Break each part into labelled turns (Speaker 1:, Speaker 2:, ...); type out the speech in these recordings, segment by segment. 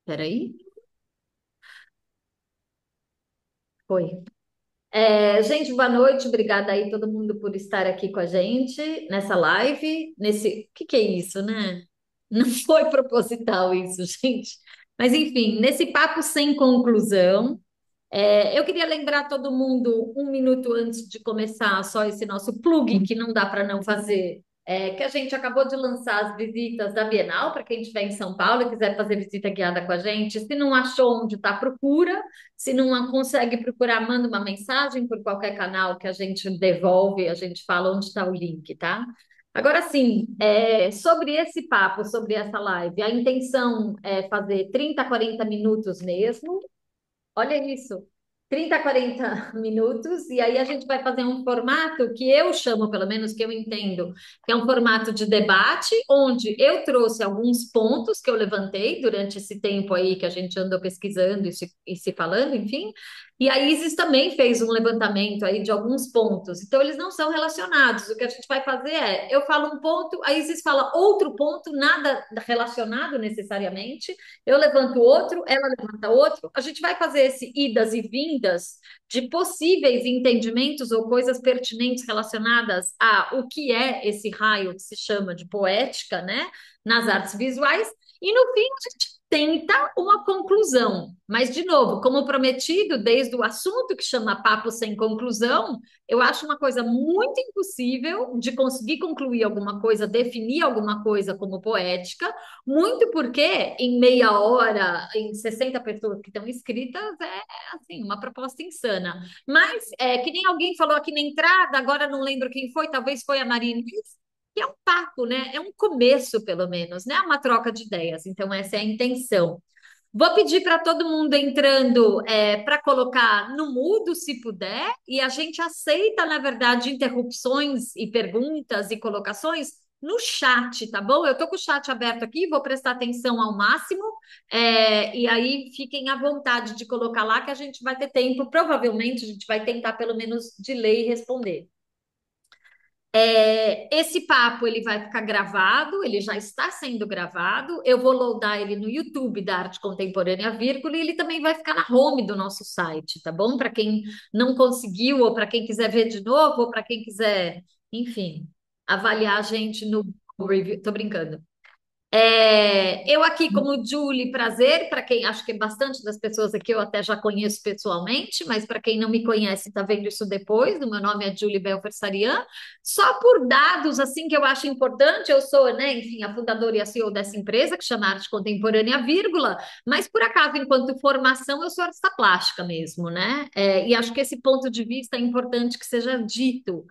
Speaker 1: Peraí. Foi. Gente, boa noite. Obrigada aí todo mundo por estar aqui com a gente nessa live, nesse, o que que é isso, né? Não foi proposital isso, gente. Mas enfim, nesse papo sem conclusão, eu queria lembrar todo mundo, um minuto antes de começar, só esse nosso plug, que não dá para não fazer, que a gente acabou de lançar as visitas da Bienal, para quem estiver em São Paulo e quiser fazer visita guiada com a gente. Se não achou onde está, procura. Se não consegue procurar, manda uma mensagem por qualquer canal que a gente devolve, a gente fala onde está o link, tá? Agora sim, sobre esse papo, sobre essa live, a intenção é fazer 30, 40 minutos mesmo. Olha isso, 30, 40 minutos, e aí a gente vai fazer um formato que eu chamo, pelo menos que eu entendo, que é um formato de debate, onde eu trouxe alguns pontos que eu levantei durante esse tempo aí que a gente andou pesquisando e se falando, enfim, e a Isis também fez um levantamento aí de alguns pontos, então eles não são relacionados. O que a gente vai fazer é, eu falo um ponto, a Isis fala outro ponto, nada relacionado necessariamente, eu levanto outro, ela levanta outro. A gente vai fazer esse idas e vindas de possíveis entendimentos ou coisas pertinentes relacionadas a o que é esse raio que se chama de poética, né, nas artes visuais. E no fim a gente tenta uma conclusão. Mas, de novo, como prometido, desde o assunto que chama Papo Sem Conclusão, eu acho uma coisa muito impossível de conseguir concluir alguma coisa, definir alguma coisa como poética, muito porque em meia hora, em 60 pessoas que estão inscritas, é assim, uma proposta insana. Mas que nem alguém falou aqui na entrada, agora não lembro quem foi, talvez foi a Marina, que é um papo, né? É um começo, pelo menos, né? Uma troca de ideias. Então, essa é a intenção. Vou pedir para todo mundo entrando para colocar no mudo, se puder, e a gente aceita, na verdade, interrupções e perguntas e colocações no chat, tá bom? Eu estou com o chat aberto aqui, vou prestar atenção ao máximo, e aí fiquem à vontade de colocar lá que a gente vai ter tempo, provavelmente a gente vai tentar pelo menos de ler e responder. Esse papo ele vai ficar gravado, ele já está sendo gravado. Eu vou loadar ele no YouTube da Arte Contemporânea, vírgula, e ele também vai ficar na home do nosso site, tá bom? Para quem não conseguiu, ou para quem quiser ver de novo, ou para quem quiser, enfim, avaliar a gente no review. Tô brincando. Eu aqui como Julie, prazer, para quem acho que bastante das pessoas aqui eu até já conheço pessoalmente, mas para quem não me conhece, está vendo isso depois. O meu nome é Julie Belfer Sarian. Só por dados assim que eu acho importante, eu sou, né, enfim, a fundadora e a CEO dessa empresa que chama Arte Contemporânea, vírgula, mas por acaso, enquanto formação, eu sou artista plástica mesmo, né? E acho que esse ponto de vista é importante que seja dito.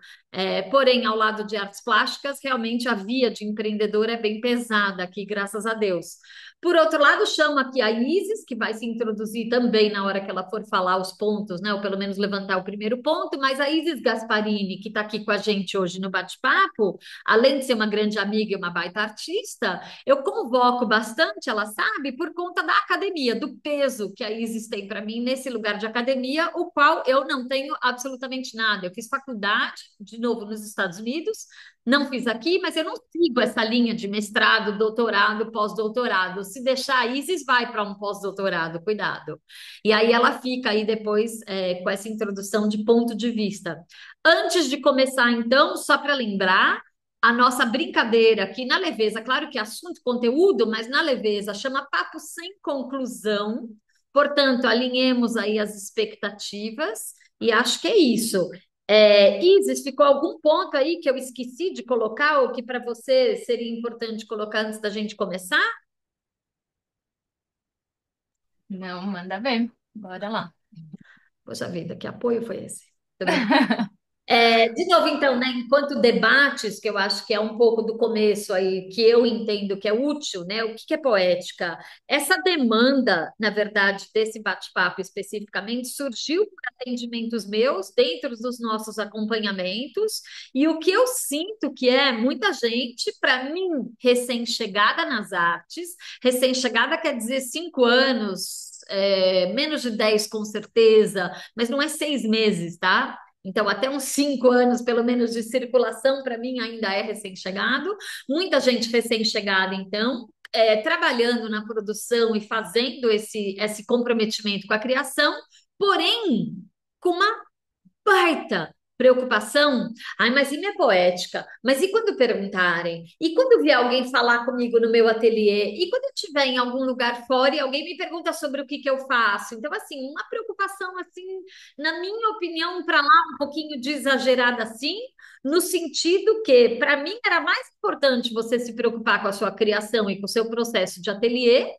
Speaker 1: Porém, ao lado de artes plásticas, realmente a via de empreendedor é bem pesada aqui, graças a Deus. Por outro lado, chamo aqui a Isis, que vai se introduzir também na hora que ela for falar os pontos, né? Ou pelo menos levantar o primeiro ponto, mas a Isis Gasparini, que está aqui com a gente hoje no bate-papo, além de ser uma grande amiga e uma baita artista, eu convoco bastante, ela sabe, por conta da academia, do peso que a Isis tem para mim nesse lugar de academia, o qual eu não tenho absolutamente nada. Eu fiz faculdade, de novo, nos Estados Unidos, não fiz aqui, mas eu não sigo essa linha de mestrado, doutorado, pós-doutorado. Se deixar a Isis, vai para um pós-doutorado, cuidado. E aí ela fica aí depois com essa introdução de ponto de vista. Antes de começar, então, só para lembrar, a nossa brincadeira aqui na leveza, claro que é assunto, conteúdo, mas na leveza chama Papo Sem Conclusão. Portanto, alinhemos aí as expectativas e acho que é isso. Isis, ficou algum ponto aí que eu esqueci de colocar ou que para você seria importante colocar antes da gente começar?
Speaker 2: Não, manda ver. Bora lá.
Speaker 1: Poxa vida, que apoio foi esse? Tô brincando. De novo, então, né, enquanto debates, que eu acho que é um pouco do começo aí, que eu entendo que é útil, né, o que que é poética? Essa demanda, na verdade, desse bate-papo especificamente, surgiu por atendimentos meus, dentro dos nossos acompanhamentos, e o que eu sinto que é muita gente, para mim, recém-chegada nas artes, recém-chegada quer dizer 5 anos, menos de 10 com certeza, mas não é 6 meses, tá? Então, até uns 5 anos, pelo menos, de circulação, para mim, ainda é recém-chegado. Muita gente recém-chegada, então. trabalhando na produção e fazendo esse comprometimento com a criação, porém, com uma baita preocupação. Ai, mas e minha poética? Mas e quando perguntarem? E quando vier alguém falar comigo no meu ateliê? E quando eu estiver em algum lugar fora e alguém me pergunta sobre o que que eu faço? Então, assim, uma preocupação, assim, na minha opinião, para lá um pouquinho de exagerada, assim, no sentido que, para mim, era mais importante você se preocupar com a sua criação e com o seu processo de ateliê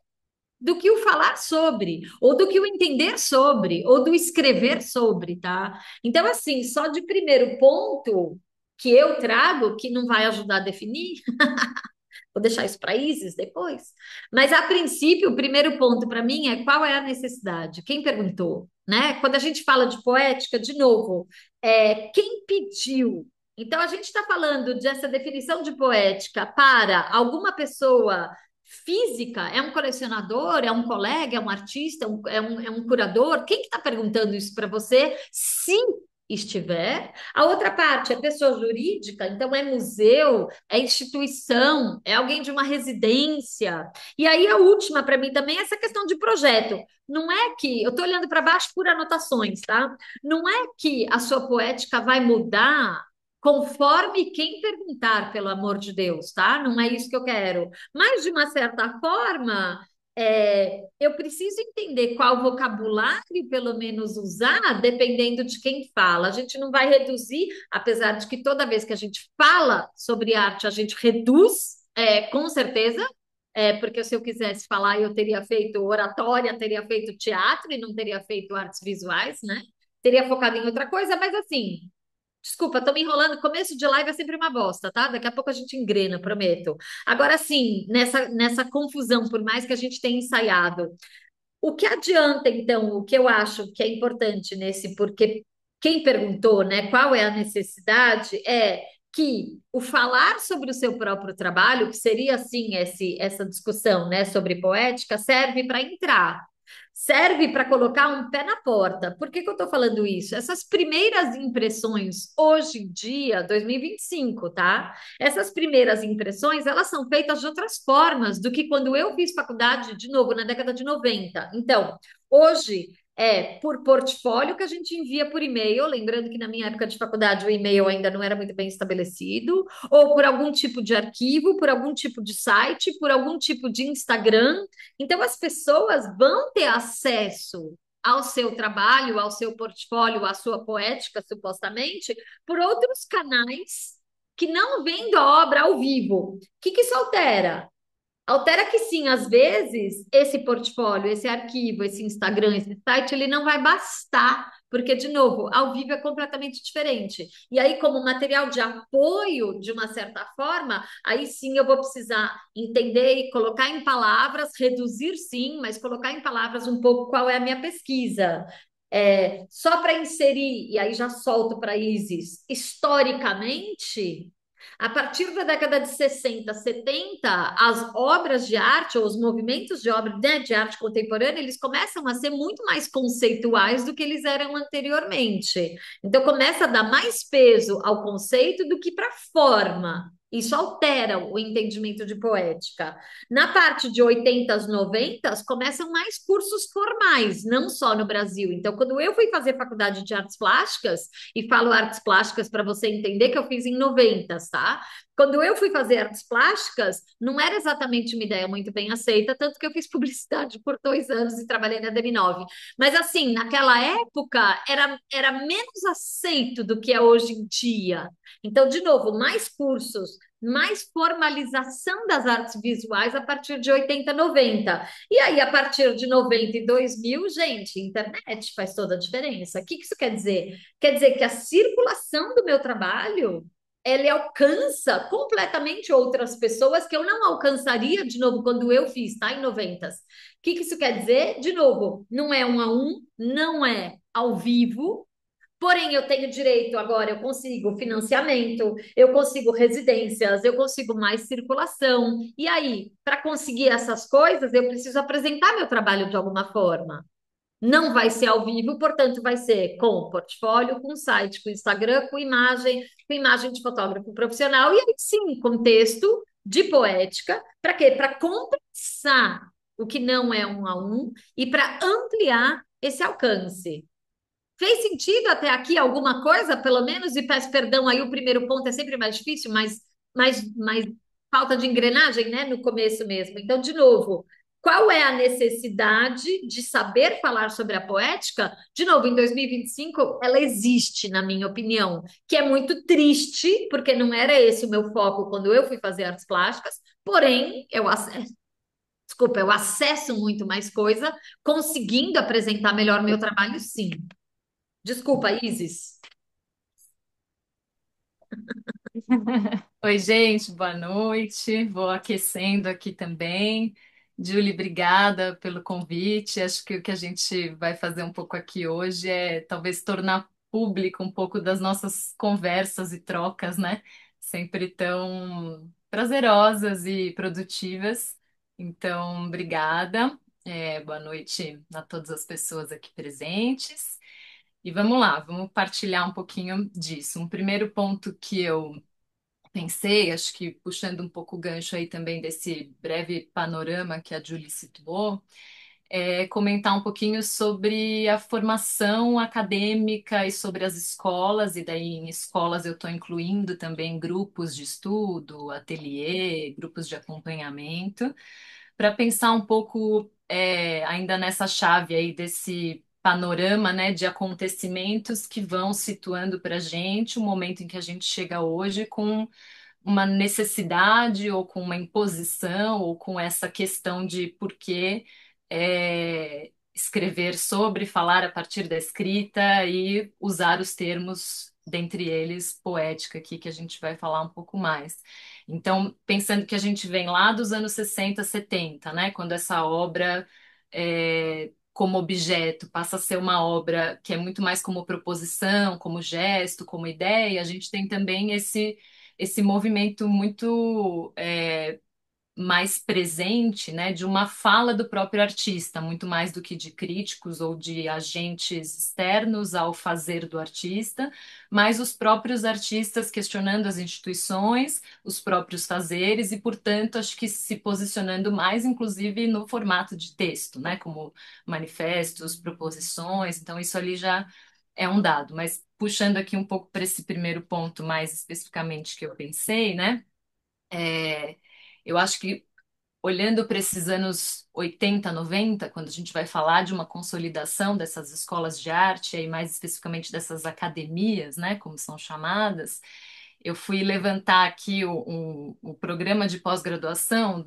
Speaker 1: do que o falar sobre, ou do que o entender sobre, ou do escrever sobre, tá? Então, assim, só de primeiro ponto que eu trago, que não vai ajudar a definir, vou deixar isso para Isis depois, mas a princípio, o primeiro ponto para mim é qual é a necessidade? Quem perguntou, né? Quando a gente fala de poética, de novo, quem pediu? Então, a gente está falando dessa definição de poética para alguma pessoa física, é um colecionador, é um colega, é um artista, é um curador? Quem que está perguntando isso para você? Se estiver. A outra parte é pessoa jurídica, então é museu, é instituição, é alguém de uma residência. E aí a última para mim também é essa questão de projeto. Não é que eu estou olhando para baixo por anotações, tá? Não é que a sua poética vai mudar conforme quem perguntar, pelo amor de Deus, tá? Não é isso que eu quero. Mas, de uma certa forma, eu preciso entender qual vocabulário, pelo menos, usar, dependendo de quem fala. A gente não vai reduzir, apesar de que toda vez que a gente fala sobre arte, a gente reduz, com certeza. Porque se eu quisesse falar, eu teria feito oratória, teria feito teatro e não teria feito artes visuais, né? Teria focado em outra coisa, mas assim, desculpa, tô me enrolando. Começo de live é sempre uma bosta, tá? Daqui a pouco a gente engrena, prometo. Agora sim, nessa confusão, por mais que a gente tenha ensaiado, o que adianta, então, o que eu acho que é importante nesse, porque quem perguntou, né, qual é a necessidade, é que o falar sobre o seu próprio trabalho, que seria assim essa discussão, né, sobre poética, serve para entrar. Serve para colocar um pé na porta. Por que que eu estou falando isso? Essas primeiras impressões, hoje em dia, 2025, tá? Essas primeiras impressões, elas são feitas de outras formas do que quando eu fiz faculdade, de novo, na década de 90. Então, hoje é por portfólio que a gente envia por e-mail, lembrando que na minha época de faculdade o e-mail ainda não era muito bem estabelecido, ou por algum tipo de arquivo, por algum tipo de site, por algum tipo de Instagram. Então, as pessoas vão ter acesso ao seu trabalho, ao seu portfólio, à sua poética, supostamente, por outros canais que não vendo a obra ao vivo. O que que isso altera? Altera que sim, às vezes, esse portfólio, esse arquivo, esse Instagram, esse site, ele não vai bastar, porque, de novo, ao vivo é completamente diferente. E aí, como material de apoio, de uma certa forma, aí sim eu vou precisar entender e colocar em palavras, reduzir sim, mas colocar em palavras um pouco qual é a minha pesquisa. Só para inserir, e aí já solto para Isis, historicamente. A partir da década de 60, 70, as obras de arte, ou os movimentos de obra, né, de arte contemporânea, eles começam a ser muito mais conceituais do que eles eram anteriormente. Então, começa a dar mais peso ao conceito do que para a forma. Isso altera o entendimento de poética. Na parte de 80, 90, começam mais cursos formais, não só no Brasil. Então, quando eu fui fazer faculdade de artes plásticas, e falo artes plásticas para você entender que eu fiz em 90, tá? Quando eu fui fazer artes plásticas, não era exatamente uma ideia muito bem aceita, tanto que eu fiz publicidade por 2 anos e trabalhei na DM9. Mas assim, naquela época era menos aceito do que é hoje em dia. Então, de novo, mais cursos, mais formalização das artes visuais a partir de 80, 90. E aí, a partir de 90 e 2000, gente, internet faz toda a diferença. O que que isso quer dizer? Quer dizer que a circulação do meu trabalho, ela alcança completamente outras pessoas que eu não alcançaria, de novo, quando eu fiz, tá? Em 90. O que que isso quer dizer? De novo, não é 1 a 1, não é ao vivo, porém, eu tenho direito agora, eu consigo financiamento, eu consigo residências, eu consigo mais circulação. E aí, para conseguir essas coisas, eu preciso apresentar meu trabalho de alguma forma. Não vai ser ao vivo, portanto, vai ser com portfólio, com site, com Instagram, com imagem de fotógrafo profissional, e aí sim, com texto, de poética, para quê? Para compensar o que não é um a um e para ampliar esse alcance. Fez sentido até aqui alguma coisa, pelo menos? E peço perdão, aí o primeiro ponto é sempre mais difícil, mas falta de engrenagem, né, no começo mesmo. Então, de novo, qual é a necessidade de saber falar sobre a poética? De novo, em 2025, ela existe, na minha opinião, que é muito triste, porque não era esse o meu foco quando eu fui fazer artes plásticas, porém, desculpa, eu acesso muito mais coisa, conseguindo apresentar melhor meu trabalho, sim. Desculpa, Isis.
Speaker 2: Oi, gente, boa noite. Vou aquecendo aqui também. Julie, obrigada pelo convite. Acho que o que a gente vai fazer um pouco aqui hoje é talvez tornar público um pouco das nossas conversas e trocas, né? Sempre tão prazerosas e produtivas. Então, obrigada. Boa noite a todas as pessoas aqui presentes. E vamos lá, vamos partilhar um pouquinho disso. Um primeiro ponto que eu pensei, acho que puxando um pouco o gancho aí também desse breve panorama que a Julie situou, é comentar um pouquinho sobre a formação acadêmica e sobre as escolas, e daí em escolas eu estou incluindo também grupos de estudo, ateliê, grupos de acompanhamento, para pensar um pouco ainda nessa chave aí desse panorama, né, de acontecimentos que vão situando para a gente o momento em que a gente chega hoje com uma necessidade ou com uma imposição ou com essa questão de por que escrever sobre, falar a partir da escrita e usar os termos, dentre eles poética aqui, que a gente vai falar um pouco mais. Então, pensando que a gente vem lá dos anos 60, 70, né, quando essa obra como objeto passa a ser uma obra que é muito mais como proposição, como gesto, como ideia, a gente tem também esse movimento muito mais presente, né, de uma fala do próprio artista, muito mais do que de críticos ou de agentes externos ao fazer do artista, mas os próprios artistas questionando as instituições, os próprios fazeres e, portanto, acho que se posicionando mais, inclusive, no formato de texto, né, como manifestos, proposições. Então, isso ali já é um dado, mas puxando aqui um pouco para esse primeiro ponto mais especificamente que eu pensei, né? É, eu acho que olhando para esses anos 80, 90, quando a gente vai falar de uma consolidação dessas escolas de arte, e mais especificamente dessas academias, né, como são chamadas, eu fui levantar aqui o programa de pós-graduação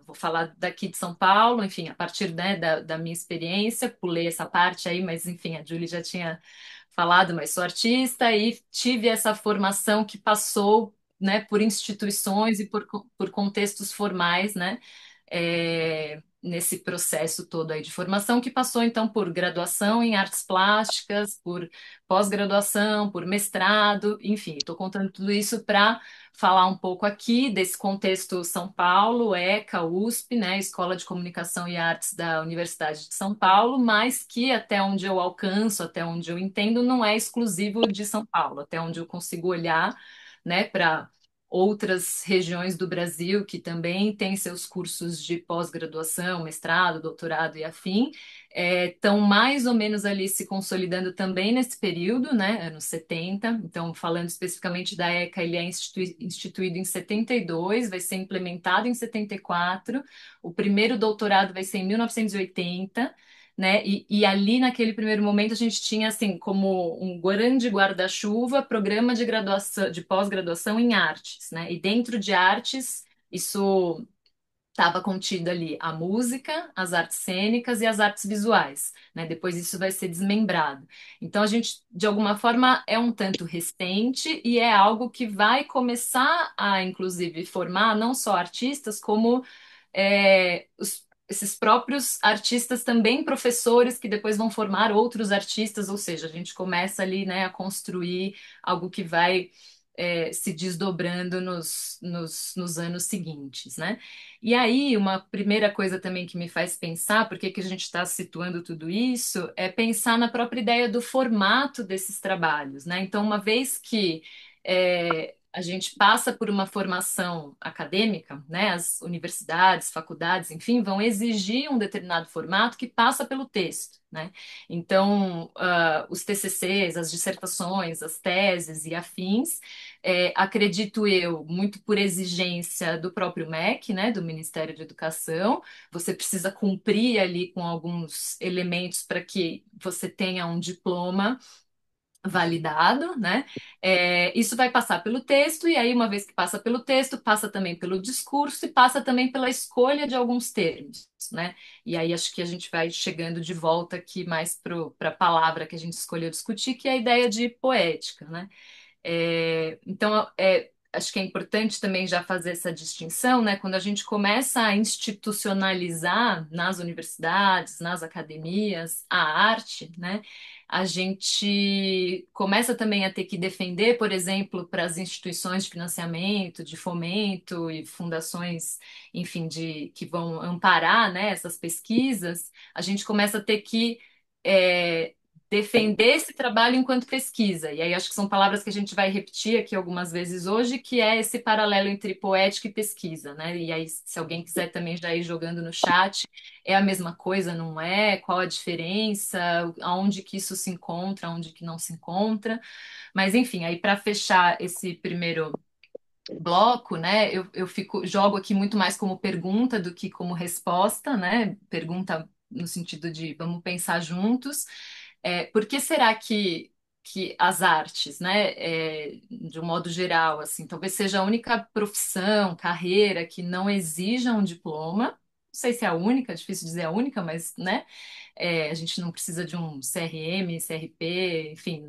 Speaker 2: vou falar daqui de São Paulo, enfim, a partir, né, da minha experiência, pulei essa parte aí, mas enfim, a Julie já tinha falado, mas sou artista e tive essa formação que passou, né, por instituições e por contextos formais, né, nesse processo todo aí de formação, que passou então por graduação em artes plásticas, por pós-graduação, por mestrado, enfim, estou contando tudo isso para falar um pouco aqui desse contexto São Paulo, ECA, USP, né, Escola de Comunicação e Artes da Universidade de São Paulo, mas que até onde eu alcanço, até onde eu entendo, não é exclusivo de São Paulo, até onde eu consigo olhar, né, para outras regiões do Brasil que também têm seus cursos de pós-graduação, mestrado, doutorado e afim, estão mais ou menos ali se consolidando também nesse período, né, anos 70. Então, falando especificamente da ECA, ele é instituído em 72, vai ser implementado em 74, o primeiro doutorado vai ser em 1980, né? E ali naquele primeiro momento a gente tinha assim como um grande guarda-chuva programa de graduação, de pós-graduação em artes, né? E dentro de artes isso estava contido ali a música, as artes cênicas e as artes visuais, né? Depois isso vai ser desmembrado. Então a gente, de alguma forma, é um tanto recente e é algo que vai começar a, inclusive, formar não só artistas, como esses próprios artistas também professores que depois vão formar outros artistas, ou seja, a gente começa ali, né, a construir algo que vai se desdobrando nos anos seguintes, né? E aí, uma primeira coisa também que me faz pensar, por que que a gente está situando tudo isso, é pensar na própria ideia do formato desses trabalhos, né? Então, uma vez que a gente passa por uma formação acadêmica, né? As universidades, faculdades, enfim, vão exigir um determinado formato que passa pelo texto, né? Então, os TCCs, as dissertações, as teses e afins, acredito eu, muito por exigência do próprio MEC, né? Do Ministério da Educação, você precisa cumprir ali com alguns elementos para que você tenha um diploma validado, né? Isso vai passar pelo texto, e aí, uma vez que passa pelo texto, passa também pelo discurso e passa também pela escolha de alguns termos, né? E aí acho que a gente vai chegando de volta aqui mais para a palavra que a gente escolheu discutir, que é a ideia de poética, né? Então, acho que é importante também já fazer essa distinção, né? Quando a gente começa a institucionalizar nas universidades, nas academias, a arte, né? A gente começa também a ter que defender, por exemplo, para as instituições de financiamento, de fomento e fundações, enfim, que vão amparar, né, essas pesquisas, a gente começa a ter que é, defender esse trabalho enquanto pesquisa. E aí acho que são palavras que a gente vai repetir aqui algumas vezes hoje, que é esse paralelo entre poética e pesquisa, né? E aí, se alguém quiser também já ir jogando no chat, é a mesma coisa, não é? Qual a diferença? Aonde que isso se encontra, aonde que não se encontra? Mas enfim, aí para fechar esse primeiro bloco, né? Jogo aqui muito mais como pergunta do que como resposta, né? Pergunta no sentido de vamos pensar juntos. Por que será que as artes, né, de um modo geral, assim, talvez seja a única profissão, carreira que não exija um diploma? Não sei se é a única, é difícil dizer a única, mas, né? A gente não precisa de um CRM, CRP, enfim,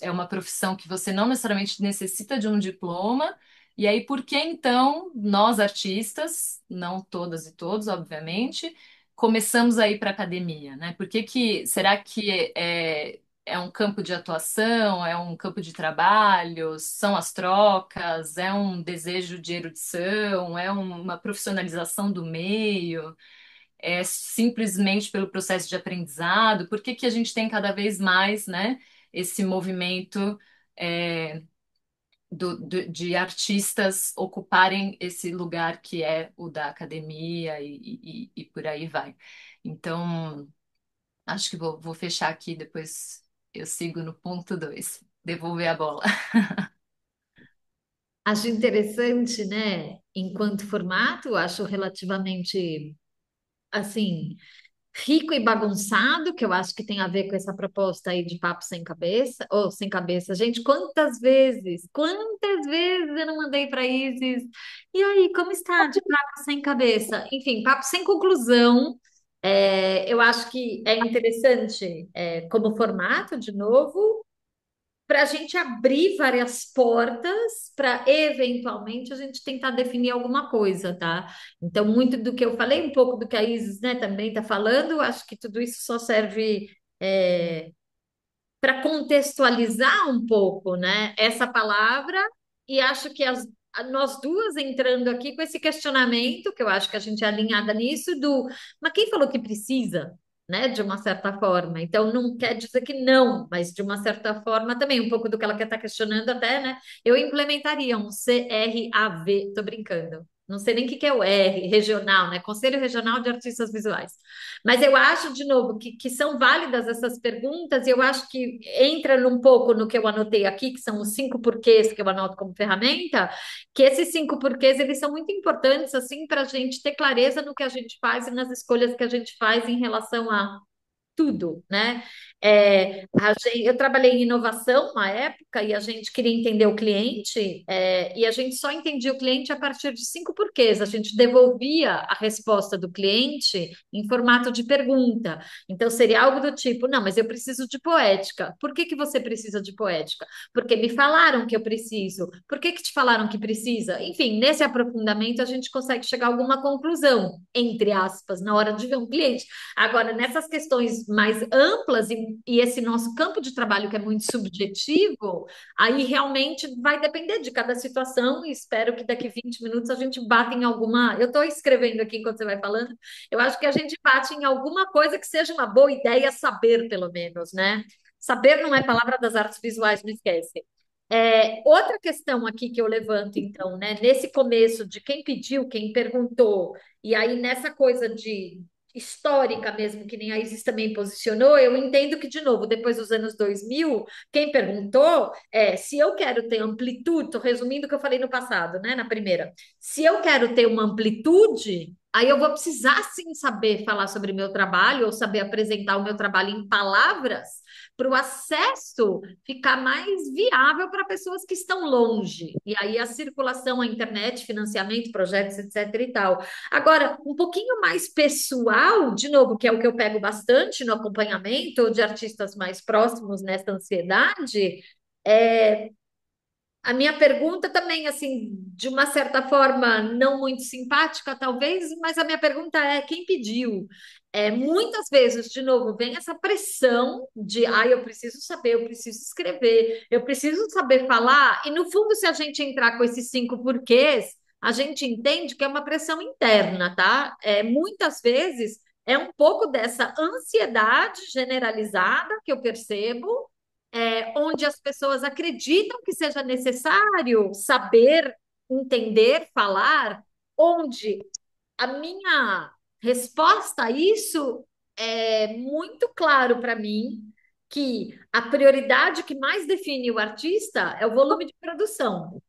Speaker 2: é uma profissão que você não necessariamente necessita de um diploma. E aí, por que então nós artistas, não todas e todos, obviamente, começamos a ir para a academia, né? Será que é um campo de atuação, é um campo de trabalho, são as trocas, é um desejo de erudição, é uma profissionalização do meio? É simplesmente pelo processo de aprendizado? Por que que a gente tem cada vez mais, né, esse movimento é, de artistas ocuparem esse lugar que é o da academia e por aí vai? Então, acho que vou fechar aqui, depois eu sigo no ponto 2, devolver a bola.
Speaker 1: Acho interessante, né? Enquanto formato, acho relativamente assim rico e bagunçado, que eu acho que tem a ver com essa proposta aí de papo sem cabeça, ou sem cabeça. Gente, quantas vezes eu não mandei para Isis? E aí, como está de papo sem cabeça? Enfim, papo sem conclusão. Eu acho que é interessante, como formato, de novo, para a gente abrir várias portas para eventualmente a gente tentar definir alguma coisa, tá? Então, muito do que eu falei, um pouco do que a Isis, né, também está falando, acho que tudo isso só serve para contextualizar um pouco, né, essa palavra, e acho que nós duas entrando aqui com esse questionamento, que eu acho que a gente é alinhada nisso, mas quem falou que precisa, né, de uma certa forma? Então, não quer dizer que não, mas de uma certa forma também, um pouco do que ela quer estar questionando até, né, eu implementaria um CRAV, tô brincando. Não sei nem o que que é o R, regional, né? Conselho Regional de Artistas Visuais. Mas eu acho, de novo, que são válidas essas perguntas, e eu acho que entra um pouco no que eu anotei aqui, que são os 5 porquês que eu anoto como ferramenta, que esses 5 porquês, eles são muito importantes, assim, para a gente ter clareza no que a gente faz e nas escolhas que a gente faz em relação a tudo, né? Eu trabalhei em inovação uma época e a gente queria entender o cliente, e a gente só entendia o cliente a partir de 5 porquês. A gente devolvia a resposta do cliente em formato de pergunta. Então seria algo do tipo: não, mas eu preciso de poética. Por que que você precisa de poética? Porque me falaram que eu preciso. Por que que te falaram que precisa? Enfim, nesse aprofundamento a gente consegue chegar a alguma conclusão, entre aspas, na hora de ver um cliente. Agora, nessas questões mais amplas e esse nosso campo de trabalho que é muito subjetivo, aí realmente vai depender de cada situação e espero que daqui 20 minutos a gente bata em alguma. Eu estou escrevendo aqui enquanto você vai falando, eu acho que a gente bate em alguma coisa que seja uma boa ideia saber, pelo menos, né? Saber não é palavra das artes visuais, não esquece. Outra questão aqui que eu levanto, então, né? Nesse começo de quem pediu, quem perguntou, e aí nessa coisa de histórica mesmo, que nem a Isis também posicionou, eu entendo que, de novo, depois dos anos 2000 quem perguntou se eu quero ter amplitude, estou resumindo o que eu falei no passado, né? Na primeira, se eu quero ter uma amplitude, aí eu vou precisar sim saber falar sobre meu trabalho ou saber apresentar o meu trabalho em palavras para o acesso ficar mais viável para pessoas que estão longe. E aí a circulação, a internet, financiamento, projetos, etc. e tal. Agora, um pouquinho mais pessoal, de novo, que é o que eu pego bastante no acompanhamento de artistas mais próximos nessa ansiedade, é, a minha pergunta também, assim, de uma certa forma, não muito simpática, talvez, mas a minha pergunta é: quem pediu? Muitas vezes, de novo, vem essa pressão de, eu preciso saber, eu preciso escrever, eu preciso saber falar, e no fundo, se a gente entrar com esses 5 porquês, a gente entende que é uma pressão interna, tá? Muitas vezes é um pouco dessa ansiedade generalizada que eu percebo onde as pessoas acreditam que seja necessário saber, entender, falar, onde a minha resposta a isso é muito claro para mim que a prioridade que mais define o artista é o volume de produção.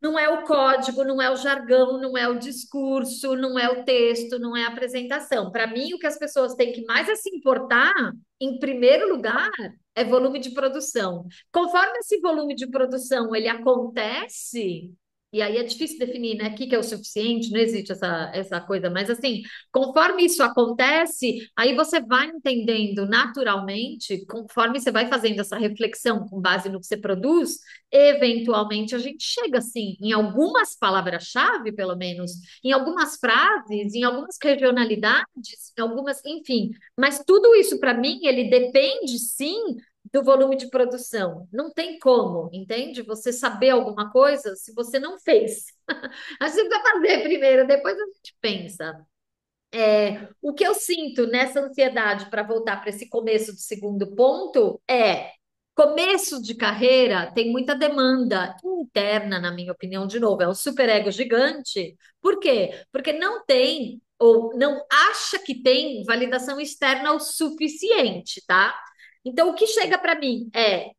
Speaker 1: Não é o código, não é o jargão, não é o discurso, não é o texto, não é a apresentação. Para mim, o que as pessoas têm que mais se importar, em primeiro lugar, é volume de produção. Conforme esse volume de produção ele acontece, e aí é difícil definir, né? O que é o suficiente, não existe essa coisa, mas assim, conforme isso acontece, aí você vai entendendo naturalmente, conforme você vai fazendo essa reflexão com base no que você produz, eventualmente a gente chega assim, em algumas palavras-chave, pelo menos, em algumas frases, em algumas regionalidades, em algumas, enfim. Mas tudo isso, para mim, ele depende sim do volume de produção. Não tem como, entende? Você saber alguma coisa se você não fez. A gente precisa fazer primeiro, depois a gente pensa. O que eu sinto nessa ansiedade para voltar para esse começo do segundo ponto é começo de carreira tem muita demanda interna, na minha opinião, de novo, é um superego gigante. Por quê? Porque não tem ou não acha que tem validação externa o suficiente, tá? Então, o que chega para mim é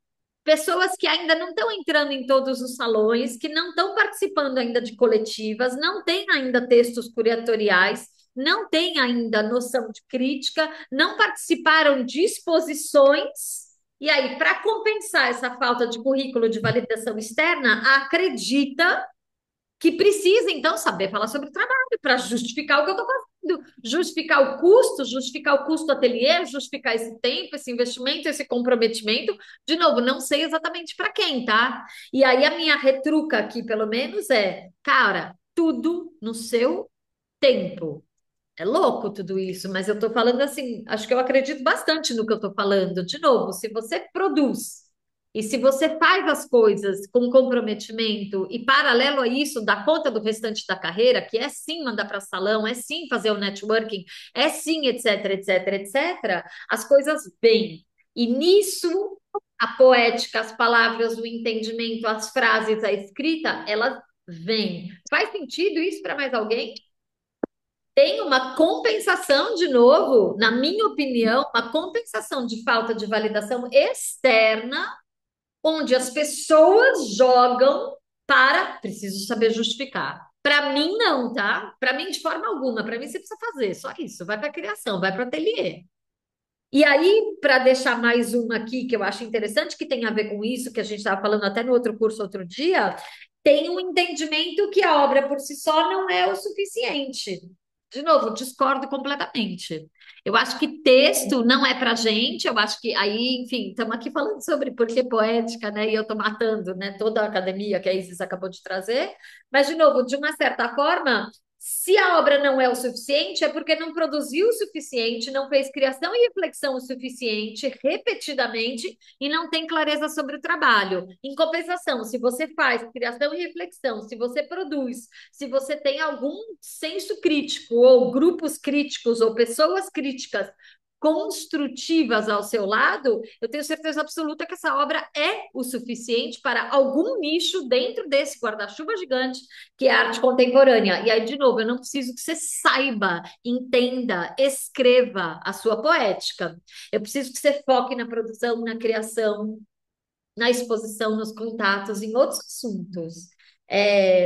Speaker 1: pessoas que ainda não estão entrando em todos os salões, que não estão participando ainda de coletivas, não têm ainda textos curatoriais, não têm ainda noção de crítica, não participaram de exposições. E aí, para compensar essa falta de currículo de validação externa, acredita que precisa, então, saber falar sobre o trabalho para justificar o que eu estou fazendo, justificar o custo ateliê, justificar esse tempo, esse investimento, esse comprometimento. De novo, não sei exatamente para quem, tá? E aí a minha retruca aqui, pelo menos, cara, tudo no seu tempo. É louco tudo isso, mas eu estou falando assim, acho que eu acredito bastante no que eu estou falando. De novo, se você produz e se você faz as coisas com comprometimento e paralelo a isso, dá conta do restante da carreira, que é sim mandar para salão, é sim fazer o networking, é sim, etc, etc, etc, as coisas vêm. E nisso, a poética, as palavras, o entendimento, as frases, a escrita, elas vêm. Faz sentido isso para mais alguém? Tem uma compensação, de novo, na minha opinião, uma compensação de falta de validação externa, onde as pessoas jogam para preciso saber justificar. Para mim, não, tá? Para mim, de forma alguma. Para mim, você precisa fazer só isso. Vai para a criação, vai para o ateliê. E aí, para deixar mais uma aqui, que eu acho interessante, que tem a ver com isso, que a gente estava falando até no outro curso outro dia, tem um entendimento que a obra por si só não é o suficiente. De novo, discordo completamente. Eu acho que texto não é para gente, eu acho que aí, enfim, estamos aqui falando sobre porquê poética, né? E eu estou matando, né, toda a academia que a Isis acabou de trazer, mas, de novo, de uma certa forma, se a obra não é o suficiente, é porque não produziu o suficiente, não fez criação e reflexão o suficiente, repetidamente, e não tem clareza sobre o trabalho. Em compensação, se você faz criação e reflexão, se você produz, se você tem algum senso crítico, ou grupos críticos, ou pessoas críticas construtivas ao seu lado, eu tenho certeza absoluta que essa obra é o suficiente para algum nicho dentro desse guarda-chuva gigante que é a arte contemporânea. E aí, de novo, eu não preciso que você saiba, entenda, escreva a sua poética. Eu preciso que você foque na produção, na criação, na exposição, nos contatos, em outros assuntos.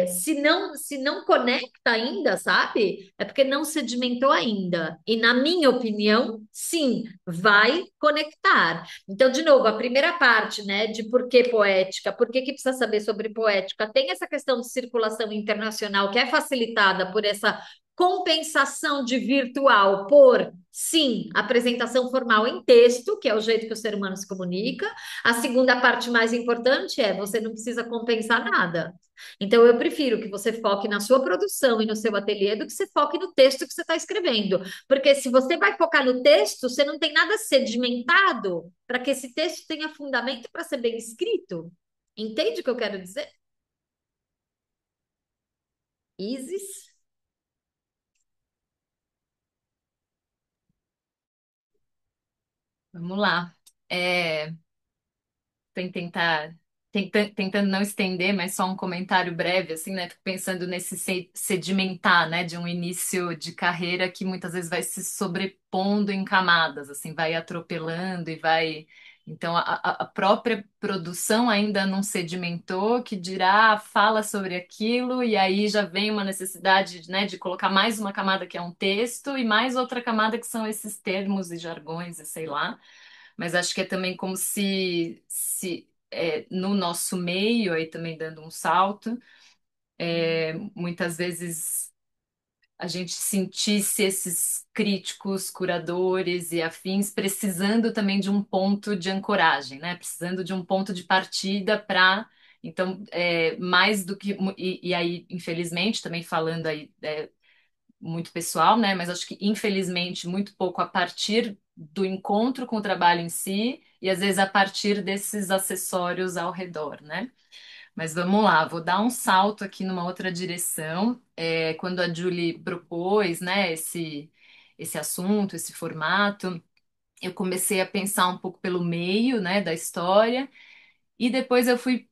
Speaker 1: Se não conecta ainda, sabe? É porque não sedimentou ainda. E na minha opinião, sim, vai conectar. Então, de novo, a primeira parte, né, de por que poética, por que que precisa saber sobre poética, tem essa questão de circulação internacional que é facilitada por essa compensação de virtual por, sim, apresentação formal em texto, que é o jeito que o ser humano se comunica. A segunda parte mais importante é você não precisa compensar nada. Então, eu prefiro que você foque na sua produção e no seu ateliê do que você foque no texto que você está escrevendo. Porque se você vai focar no texto, você não tem nada sedimentado para que esse texto tenha fundamento para ser bem escrito. Entende o que eu quero dizer? Isis?
Speaker 2: Vamos lá. É, tentando não estender, mas só um comentário breve, assim, né? Fico pensando nesse sedimentar, né? De um início de carreira que muitas vezes vai se sobrepondo em camadas, assim, vai atropelando e vai. Então, a própria produção ainda não sedimentou, que dirá, fala sobre aquilo, e aí já vem uma necessidade, né, de colocar mais uma camada que é um texto, e mais outra camada que são esses termos e jargões, e sei lá. Mas acho que é também como se no nosso meio, aí também dando um salto, muitas vezes a gente sentisse esses críticos, curadores e afins precisando também de um ponto de ancoragem, né? Precisando de um ponto de partida para. Então, mais do que. E aí, infelizmente, também falando aí muito pessoal, né? Mas acho que infelizmente muito pouco a partir do encontro com o trabalho em si e às vezes a partir desses acessórios ao redor, né? Mas vamos lá, vou dar um salto aqui numa outra direção. Quando a Julie propôs, né, esse assunto, esse formato, eu comecei a pensar um pouco pelo meio, né, da história e depois eu fui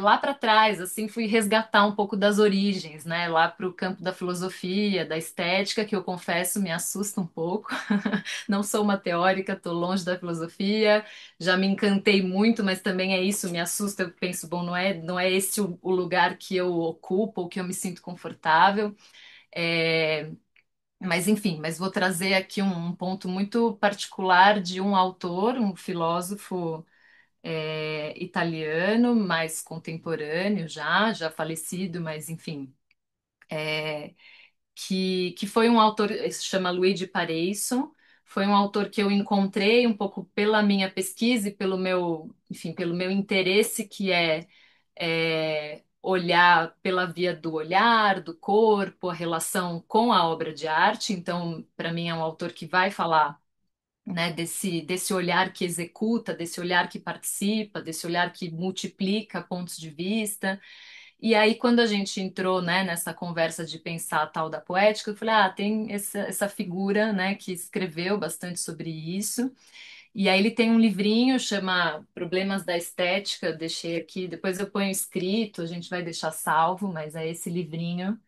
Speaker 2: lá para trás, assim, fui resgatar um pouco das origens, né? Lá para o campo da filosofia, da estética, que eu confesso me assusta um pouco. Não sou uma teórica, estou longe da filosofia, já me encantei muito, mas também é isso, me assusta. Eu penso, bom, não é esse o lugar que eu ocupo, ou que eu me sinto confortável. É, mas enfim, mas vou trazer aqui um ponto muito particular de um autor, um filósofo italiano, mais contemporâneo já falecido, mas enfim, que foi um autor, se chama Luigi Pareison, foi um autor que eu encontrei um pouco pela minha pesquisa e pelo meu, enfim, pelo meu interesse, que olhar pela via do olhar, do corpo, a relação com a obra de arte. Então, para mim, é um autor que vai falar, né, desse olhar que executa, desse olhar que participa, desse olhar que multiplica pontos de vista. E aí, quando a gente entrou, né, nessa conversa de pensar a tal da poética, eu falei, tem essa figura, né, que escreveu bastante sobre isso. E aí ele tem um livrinho, chama Problemas da Estética, eu deixei aqui, depois eu ponho escrito, a gente vai deixar salvo, mas é esse livrinho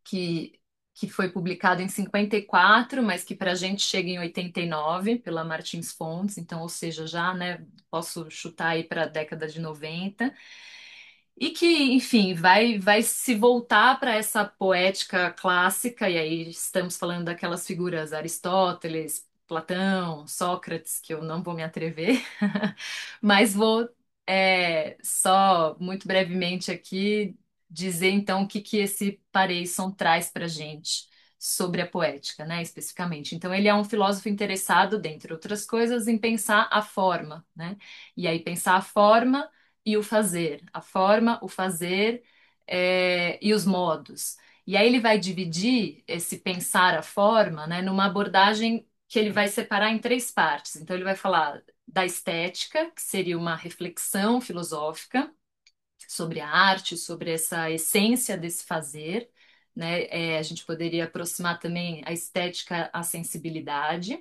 Speaker 2: que, que foi publicado em 54, mas que para a gente chega em 89 pela Martins Fontes, então, ou seja, já, né, posso chutar aí para a década de 90, e que, enfim, vai se voltar para essa poética clássica, e aí estamos falando daquelas figuras Aristóteles, Platão, Sócrates, que eu não vou me atrever, mas vou só muito brevemente aqui dizer então o que esse Pareison traz para gente sobre a poética, né, especificamente. Então, ele é um filósofo interessado, dentre outras coisas, em pensar a forma, né? E aí pensar a forma e o fazer, a forma, o fazer e os modos. E aí ele vai dividir esse pensar a forma, né, numa abordagem que ele vai separar em três partes. Então ele vai falar da estética, que seria uma reflexão filosófica sobre a arte, sobre essa essência desse fazer, né? A gente poderia aproximar também a estética à sensibilidade.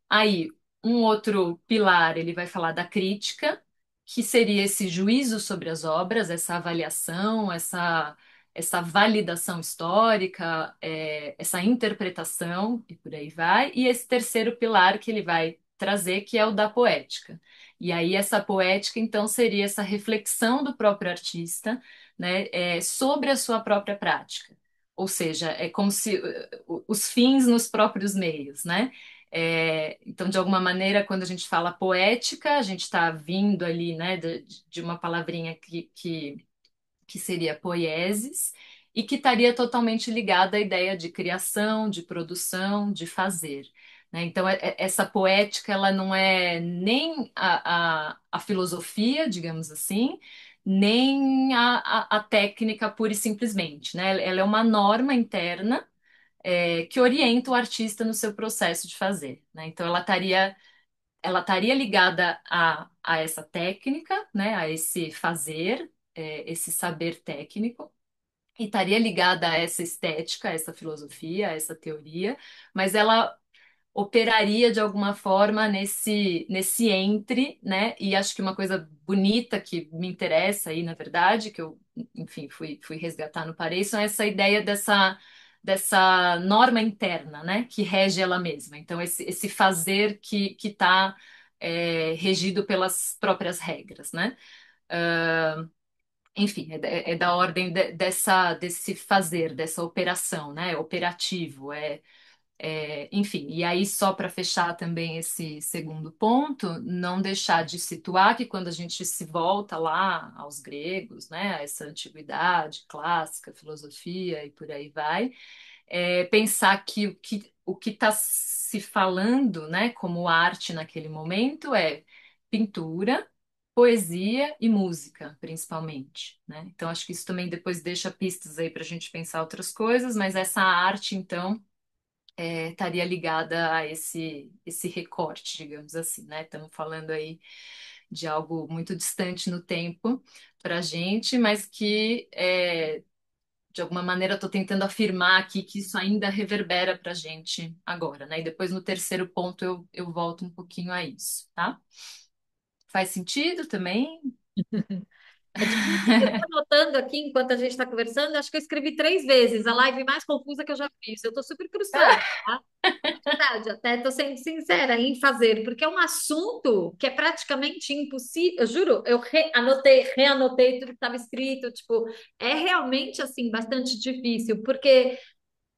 Speaker 2: Aí, um outro pilar, ele vai falar da crítica, que seria esse juízo sobre as obras, essa avaliação, essa validação histórica, essa interpretação, e por aí vai. E esse terceiro pilar que ele vai trazer, que é o da poética. E aí, essa poética, então, seria essa reflexão do próprio artista, né, sobre a sua própria prática. Ou seja, é como se os fins nos próprios meios, né? Então, de alguma maneira, quando a gente fala poética, a gente está vindo ali, né, de uma palavrinha que seria poiesis, e que estaria totalmente ligada à ideia de criação, de produção, de fazer. Né? Então, essa poética, ela não é nem a filosofia, digamos assim, nem a técnica pura e simplesmente. Né? Ela é uma norma interna que orienta o artista no seu processo de fazer, né? Então ela estaria ligada a essa técnica, né? A esse fazer, esse saber técnico, e estaria ligada a essa estética, a essa filosofia, a essa teoria, mas ela operaria de alguma forma nesse entre, né? E acho que uma coisa bonita que me interessa aí, na verdade, que eu, enfim, fui resgatar no Pareis, é essa ideia dessa norma interna, né? Que rege ela mesma. Então, esse fazer que está regido pelas próprias regras, né? Enfim, é da ordem desse fazer, dessa operação, né? Operativo, enfim, e aí só para fechar também esse segundo ponto, não deixar de situar que quando a gente se volta lá aos gregos, né, a essa antiguidade clássica, filosofia e por aí vai, pensar que o que está se falando, né, como arte naquele momento é pintura, poesia e música, principalmente, né? Então acho que isso também depois deixa pistas aí para a gente pensar outras coisas, mas essa arte, então estaria ligada a esse recorte, digamos assim, né? Estamos falando aí de algo muito distante no tempo para a gente, mas que de alguma maneira estou tentando afirmar aqui que isso ainda reverbera para a gente agora, né? E depois no terceiro ponto eu volto um pouquinho a isso, tá? Faz sentido também?
Speaker 1: É difícil, eu estou anotando aqui enquanto a gente está conversando, acho que eu escrevi 3 vezes, a live mais confusa que eu já fiz. Eu estou super frustrada, tá? Verdade, até estou sendo sincera em fazer, porque é um assunto que é praticamente impossível. Eu juro, eu reanotei tudo que estava escrito, tipo, é realmente assim bastante difícil, porque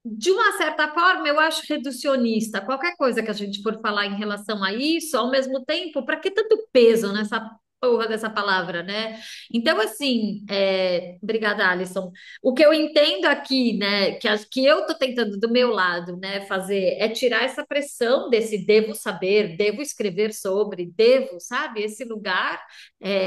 Speaker 1: de uma certa forma eu acho reducionista. Qualquer coisa que a gente for falar em relação a isso, ao mesmo tempo, para que tanto peso nessa porra dessa palavra, né? Então, assim, obrigada, Alisson. O que eu entendo aqui, né, que eu tô tentando do meu lado, né, fazer é tirar essa pressão desse devo saber, devo escrever sobre, devo, sabe, esse lugar,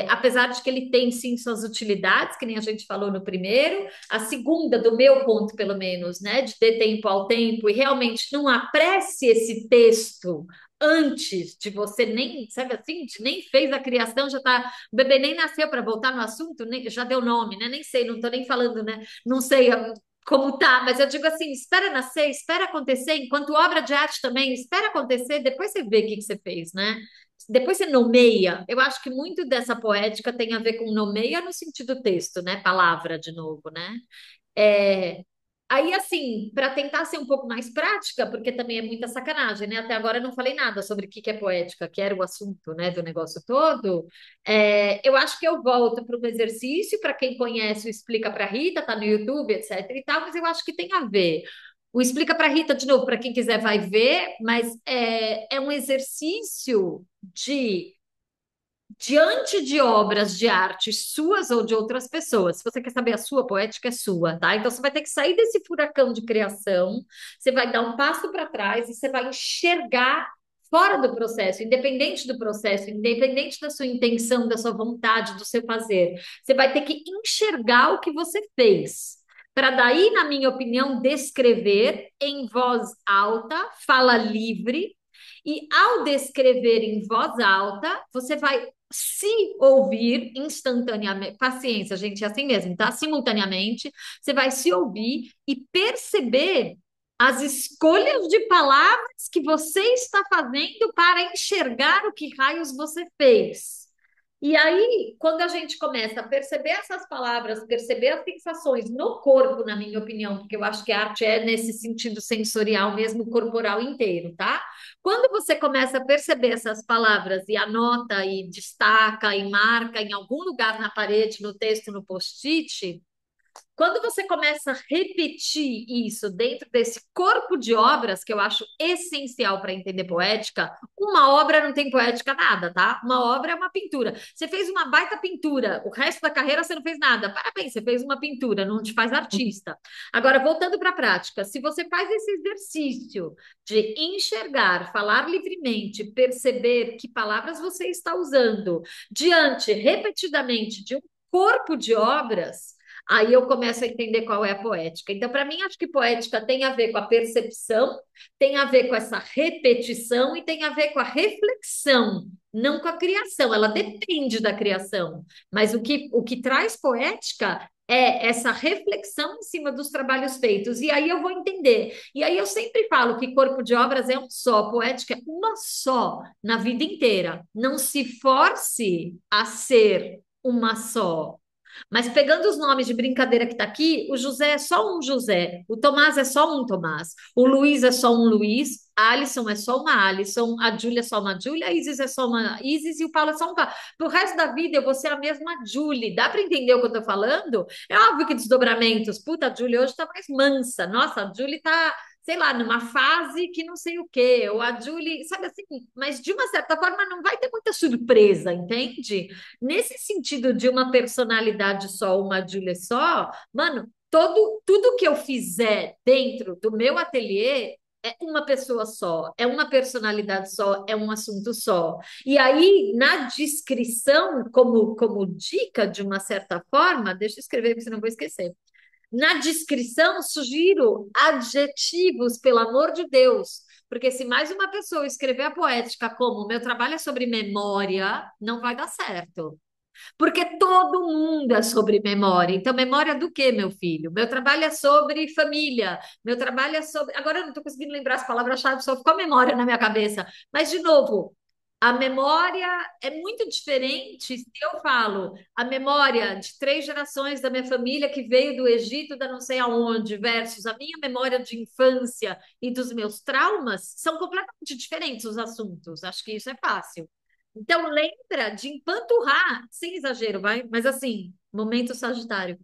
Speaker 1: apesar de que ele tem sim suas utilidades, que nem a gente falou no primeiro, a segunda, do meu ponto, pelo menos, né, de ter tempo ao tempo e realmente não apresse esse texto antes de você nem, sabe assim, nem fez a criação, já tá, o bebê nem nasceu para voltar no assunto, já deu nome, né? Nem sei, não tô nem falando, né? Não sei como tá, mas eu digo assim, espera nascer, espera acontecer, enquanto obra de arte também, espera acontecer, depois você vê o que que você fez, né? Depois você nomeia. Eu acho que muito dessa poética tem a ver com nomeia no sentido texto, né? Palavra de novo, né? É, Aí, assim, para tentar ser um pouco mais prática, porque também é muita sacanagem, né? Até agora eu não falei nada sobre o que que é poética, que era o assunto, né, do negócio todo. Eu acho que eu volto para um exercício, para quem conhece, o Explica para Rita, tá no YouTube, etc e tal, mas eu acho que tem a ver. O Explica para Rita, de novo, para quem quiser vai ver, mas é um exercício de diante de obras de arte suas ou de outras pessoas. Se você quer saber a sua poética, é sua, tá? Então você vai ter que sair desse furacão de criação, você vai dar um passo para trás e você vai enxergar fora do processo, independente do processo, independente da sua intenção, da sua vontade, do seu fazer. Você vai ter que enxergar o que você fez. Para daí, na minha opinião, descrever em voz alta, fala livre, e ao descrever em voz alta, você vai se ouvir instantaneamente. Paciência, gente, é assim mesmo, tá? Simultaneamente, você vai se ouvir e perceber as escolhas de palavras que você está fazendo para enxergar o que raios você fez. E aí, quando a gente começa a perceber essas palavras, perceber as sensações no corpo, na minha opinião, porque eu acho que a arte é nesse sentido sensorial mesmo, corporal inteiro, tá? Quando você começa a perceber essas palavras e anota e destaca e marca em algum lugar na parede, no texto, no post-it, quando você começa a repetir isso dentro desse corpo de obras, que eu acho essencial para entender poética, uma obra não tem poética nada, tá? Uma obra é uma pintura. Você fez uma baita pintura, o resto da carreira você não fez nada. Parabéns, você fez uma pintura, não te faz artista. Agora, voltando para a prática, se você faz esse exercício de enxergar, falar livremente, perceber que palavras você está usando diante, repetidamente, de um corpo de obras, aí eu começo a entender qual é a poética. Então, para mim, acho que poética tem a ver com a percepção, tem a ver com essa repetição e tem a ver com a reflexão, não com a criação. Ela depende da criação, mas o que traz poética é essa reflexão em cima dos trabalhos feitos. E aí eu vou entender. E aí eu sempre falo que corpo de obras é um só, poética é uma só na vida inteira. Não se force a ser uma só. Mas pegando os nomes de brincadeira que está aqui, o José é só um José, o Tomás é só um Tomás, o Luiz é só um Luiz, a Alison é só uma Alison, a Júlia é só uma Júlia, a Isis é só uma Isis e o Paulo é só um Paulo. Pro resto da vida eu vou ser a mesma Julie. Dá para entender o que eu estou falando? É óbvio que desdobramentos. Puta, a Julie hoje está mais mansa. Nossa, a Julie está, sei lá, numa fase que não sei o quê. Ou a Julie, sabe assim, mas de uma certa forma não vai ter muita surpresa, entende? Nesse sentido de uma personalidade só, uma Júlia só, mano, tudo que eu fizer dentro do meu ateliê é uma pessoa só, é uma personalidade só, é um assunto só. E aí, na descrição, como dica de uma certa forma, deixa eu escrever, porque senão eu vou esquecer. Na descrição, sugiro adjetivos, pelo amor de Deus. Porque se mais uma pessoa escrever a poética como meu trabalho é sobre memória, não vai dar certo. Porque todo mundo é sobre memória. Então, memória do quê, meu filho? Meu trabalho é sobre família. Meu trabalho é sobre. Agora eu não estou conseguindo lembrar as palavras-chave, só ficou a memória na minha cabeça. Mas, de novo, a memória é muito diferente se eu falo a memória de 3 gerações da minha família que veio do Egito, da não sei aonde, versus a minha memória de infância e dos meus traumas, são completamente diferentes os assuntos. Acho que isso é fácil. Então, lembra de empanturrar, sem exagero, vai? Mas assim, momento Sagitário.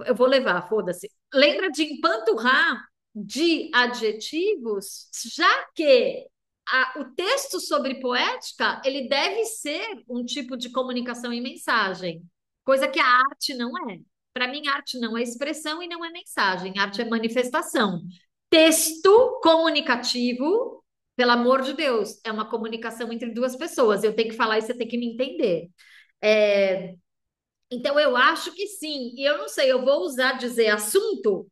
Speaker 1: Eu vou levar, foda-se. Lembra de empanturrar de adjetivos, já que o texto sobre poética, ele deve ser um tipo de comunicação em mensagem, coisa que a arte não é. Para mim, arte não é expressão e não é mensagem, arte é manifestação. Texto comunicativo, pelo amor de Deus, é uma comunicação entre duas pessoas. Eu tenho que falar e você tem que me entender. É, então, eu acho que sim. E eu não sei, eu vou usar dizer assunto.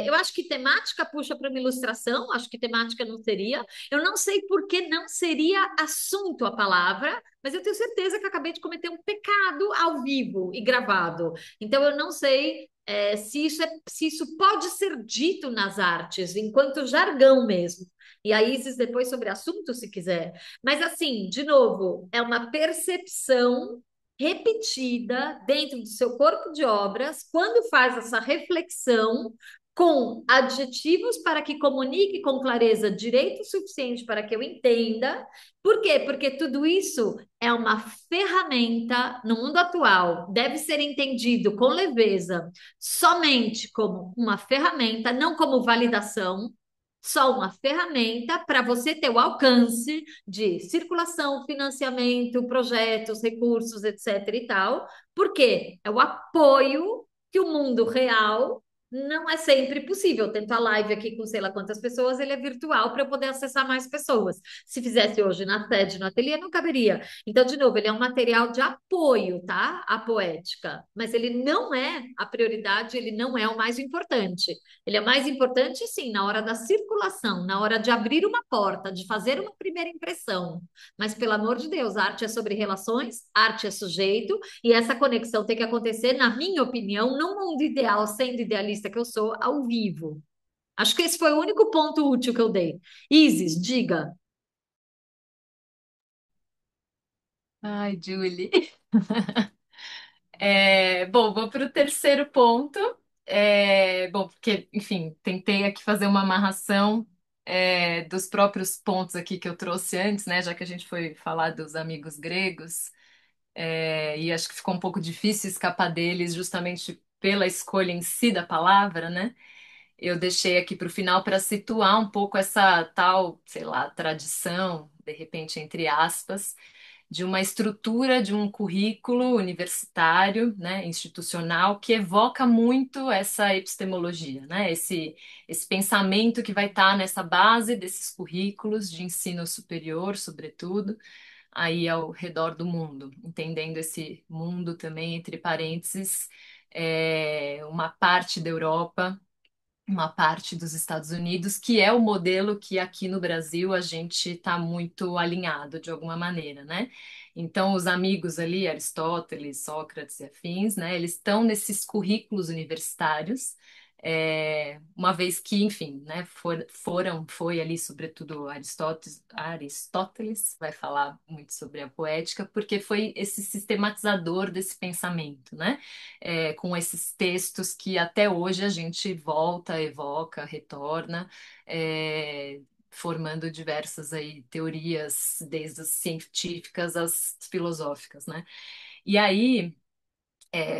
Speaker 1: Eu acho que temática puxa para uma ilustração, acho que temática não seria. Eu não sei por que não seria assunto a palavra, mas eu tenho certeza que acabei de cometer um pecado ao vivo e gravado. Então, eu não sei se isso pode ser dito nas artes, enquanto jargão mesmo. E a Isis depois sobre assunto, se quiser. Mas, assim, de novo, é uma percepção repetida dentro do seu corpo de obras, quando faz essa reflexão com adjetivos para que comunique com clareza direito suficiente para que eu entenda. Por quê? Porque tudo isso é uma ferramenta no mundo atual, deve ser entendido com leveza, somente como uma ferramenta, não como validação. Só uma ferramenta para você ter o alcance de circulação, financiamento, projetos, recursos, etc. e tal, porque é o apoio que o mundo real Não é sempre possível. Eu tento a live aqui com sei lá quantas pessoas, ele é virtual para eu poder acessar mais pessoas. Se fizesse hoje na sede, no ateliê, não caberia. Então, de novo, ele é um material de apoio, tá? À poética. Mas ele não é a prioridade, ele não é o mais importante. Ele é mais importante, sim, na hora da circulação, na hora de abrir uma porta, de fazer uma primeira impressão. Mas, pelo amor de Deus, arte é sobre relações, arte é sujeito. E essa conexão tem que acontecer, na minha opinião, num mundo ideal, sendo idealista que eu sou, ao vivo. Acho que esse foi o único ponto útil que eu dei. Isis, diga.
Speaker 2: Ai, Julie. Bom, vou para o terceiro ponto. Bom, porque, enfim, tentei aqui fazer uma amarração dos próprios pontos aqui que eu trouxe antes, né? Já que a gente foi falar dos amigos gregos, e acho que ficou um pouco difícil escapar deles justamente pela escolha em si da palavra, né? Eu deixei aqui para o final para situar um pouco essa tal, sei lá, tradição, de repente, entre aspas, de uma estrutura de um currículo universitário, né, institucional, que evoca muito essa epistemologia, né, esse pensamento que vai estar nessa base desses currículos de ensino superior, sobretudo, aí ao redor do mundo, entendendo esse mundo também, entre parênteses, uma parte da Europa, uma parte dos Estados Unidos, que é o modelo que aqui no Brasil a gente está muito alinhado de alguma maneira, né? Então, os amigos ali, Aristóteles, Sócrates e afins, né? Eles estão nesses currículos universitários, uma vez que, enfim, né? Foi ali, sobretudo Aristóteles vai falar muito sobre a poética, porque foi esse sistematizador desse pensamento, né? Com esses textos que até hoje a gente volta, evoca, retorna, formando diversas aí teorias, desde as científicas às filosóficas, né? E aí,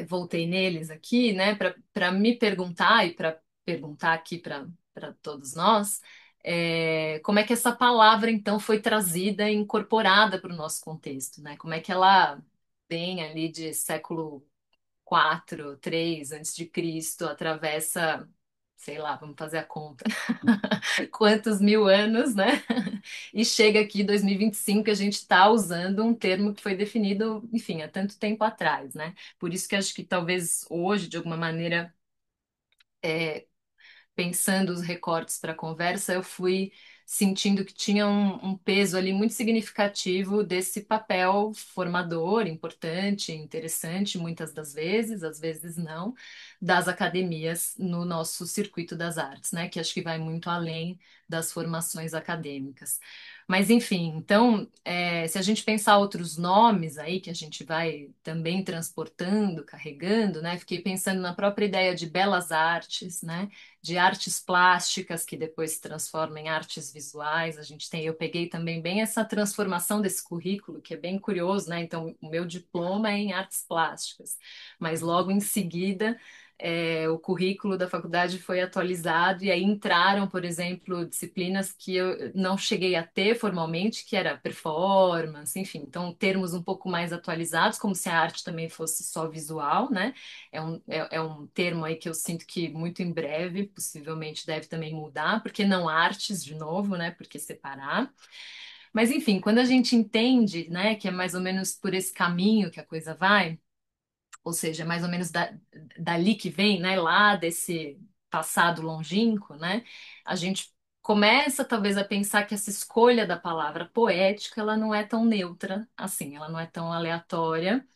Speaker 2: voltei neles aqui, né, para me perguntar e para perguntar aqui para todos nós, como é que essa palavra então foi trazida e incorporada para o nosso contexto, né? Como é que ela vem ali de século 4, 3 antes de Cristo, atravessa, sei lá, vamos fazer a conta, quantos mil anos, né? E chega aqui 2025, a gente está usando um termo que foi definido, enfim, há tanto tempo atrás, né? Por isso que acho que talvez hoje, de alguma maneira, pensando os recortes para a conversa, eu fui sentindo que tinha um peso ali muito significativo desse papel formador, importante, interessante, muitas das vezes, às vezes não, das academias no nosso circuito das artes, né? Que acho que vai muito além das formações acadêmicas. Mas, enfim, então, se a gente pensar outros nomes aí que a gente vai também transportando, carregando, né? Fiquei pensando na própria ideia de belas artes, né? De artes plásticas que depois se transformam em artes visuais. A gente tem, eu peguei também bem essa transformação desse currículo, que é bem curioso, né? Então, o meu diploma é em artes plásticas, mas logo em seguida o currículo da faculdade foi atualizado e aí entraram, por exemplo, disciplinas que eu não cheguei a ter formalmente, que era performance, enfim, então termos um pouco mais atualizados, como se a arte também fosse só visual, né? É um termo aí que eu sinto que muito em breve, possivelmente, deve também mudar, porque não artes, de novo, né? Porque separar. Mas, enfim, quando a gente entende, né, que é mais ou menos por esse caminho que a coisa vai, ou seja, é mais ou menos dali que vem, né, lá desse passado longínquo, né, a gente começa talvez a pensar que essa escolha da palavra poética, ela não é tão neutra assim, ela não é tão aleatória,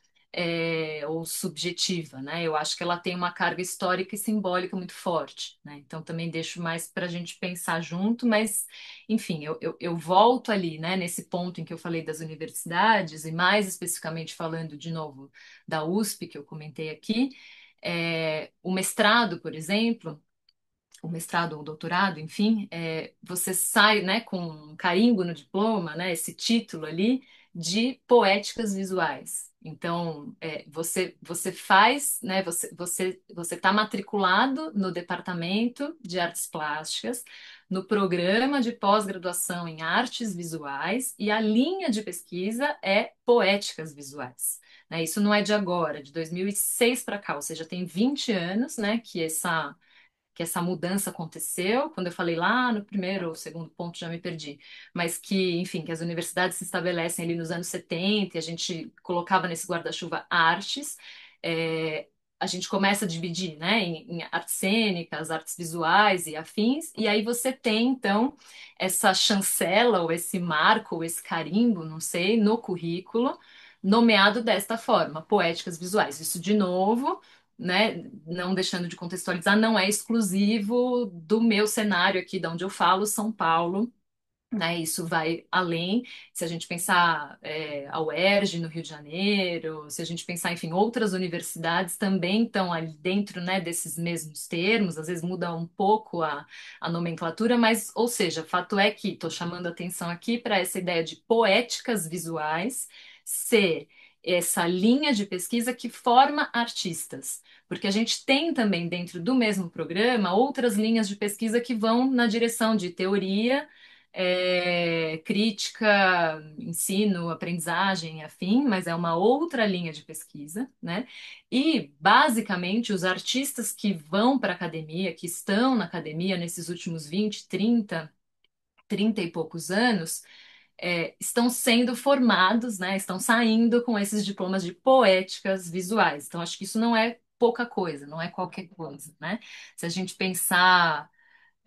Speaker 2: ou subjetiva, né? Eu acho que ela tem uma carga histórica e simbólica muito forte, né? Então também deixo mais para a gente pensar junto, mas enfim, eu volto ali, né, nesse ponto em que eu falei das universidades, e mais especificamente falando de novo da USP, que eu comentei aqui, o mestrado, por exemplo, o mestrado ou o doutorado, enfim, você sai, né, com um carimbo no diploma, né, esse título ali de poéticas visuais. Então, você faz, né, você está matriculado no departamento de artes plásticas, no programa de pós-graduação em artes visuais e a linha de pesquisa é poéticas visuais. Né? Isso não é de agora, de 2006 para cá, ou seja, tem 20 anos, né, que que essa mudança aconteceu, quando eu falei lá no primeiro ou segundo ponto, já me perdi, mas que, enfim, que as universidades se estabelecem ali nos anos 70 e a gente colocava nesse guarda-chuva artes, é, a gente começa a dividir, né, em artes cênicas, artes visuais e afins, e aí você tem, então, essa chancela, ou esse marco, ou esse carimbo, não sei, no currículo, nomeado desta forma, poéticas visuais. Isso, de novo, né, não deixando de contextualizar, não é exclusivo do meu cenário aqui, de onde eu falo, São Paulo, né? Isso vai além, se a gente pensar a UERJ no Rio de Janeiro, se a gente pensar, enfim, outras universidades também estão ali dentro, né, desses mesmos termos, às vezes muda um pouco a nomenclatura, mas, ou seja, fato é que estou chamando atenção aqui para essa ideia de poéticas visuais ser essa linha de pesquisa que forma artistas. Porque a gente tem também dentro do mesmo programa outras linhas de pesquisa que vão na direção de teoria, crítica, ensino, aprendizagem, afim, mas é uma outra linha de pesquisa, né? E, basicamente, os artistas que vão para a academia, que estão na academia nesses últimos 20, 30 e poucos anos, estão sendo formados, né? Estão saindo com esses diplomas de poéticas visuais. Então, acho que isso não é pouca coisa, não é qualquer coisa, né? Se a gente pensar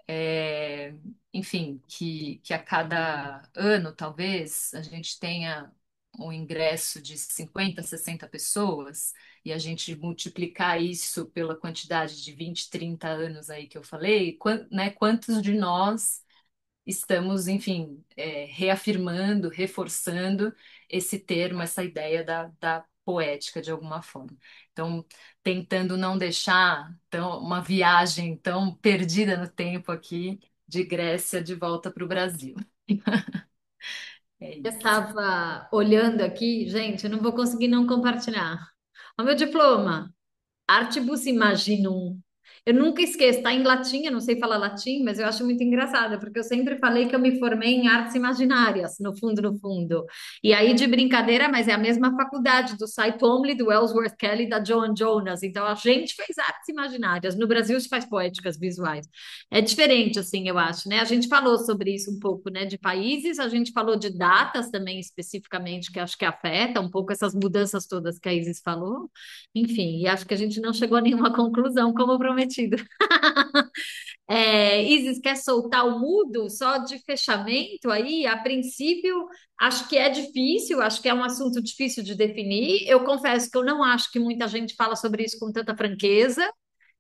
Speaker 2: é, enfim, que a cada ano, talvez, a gente tenha um ingresso de 50, 60 pessoas, e a gente multiplicar isso pela quantidade de 20, 30 anos aí que eu falei, né, quantos de nós estamos, enfim, reafirmando, reforçando esse termo, essa ideia da poética de alguma forma. Então, tentando não deixar uma viagem tão perdida no tempo aqui de Grécia de volta para o Brasil. É
Speaker 1: Eu
Speaker 2: isso.
Speaker 1: estava olhando aqui, gente, eu não vou conseguir não compartilhar. O meu diploma. Artibus Imaginum. Eu nunca esqueço, tá em latim, eu não sei falar latim, mas eu acho muito engraçado, porque eu sempre falei que eu me formei em artes imaginárias, no fundo, no fundo. E aí, de brincadeira, mas é a mesma faculdade do Cy Twombly, do Ellsworth Kelly, da Joan Jonas. Então, a gente fez artes imaginárias. No Brasil, se faz poéticas visuais. É diferente, assim, eu acho, né? A gente falou sobre isso um pouco, né? De países, a gente falou de datas também, especificamente, que acho que afeta um pouco essas mudanças todas que a Isis falou. Enfim, e acho que a gente não chegou a nenhuma conclusão, como prometido. Isis, quer soltar o mudo só de fechamento aí? A princípio, acho que é difícil, acho que é um assunto difícil de definir. Eu confesso que eu não acho que muita gente fala sobre isso com tanta franqueza.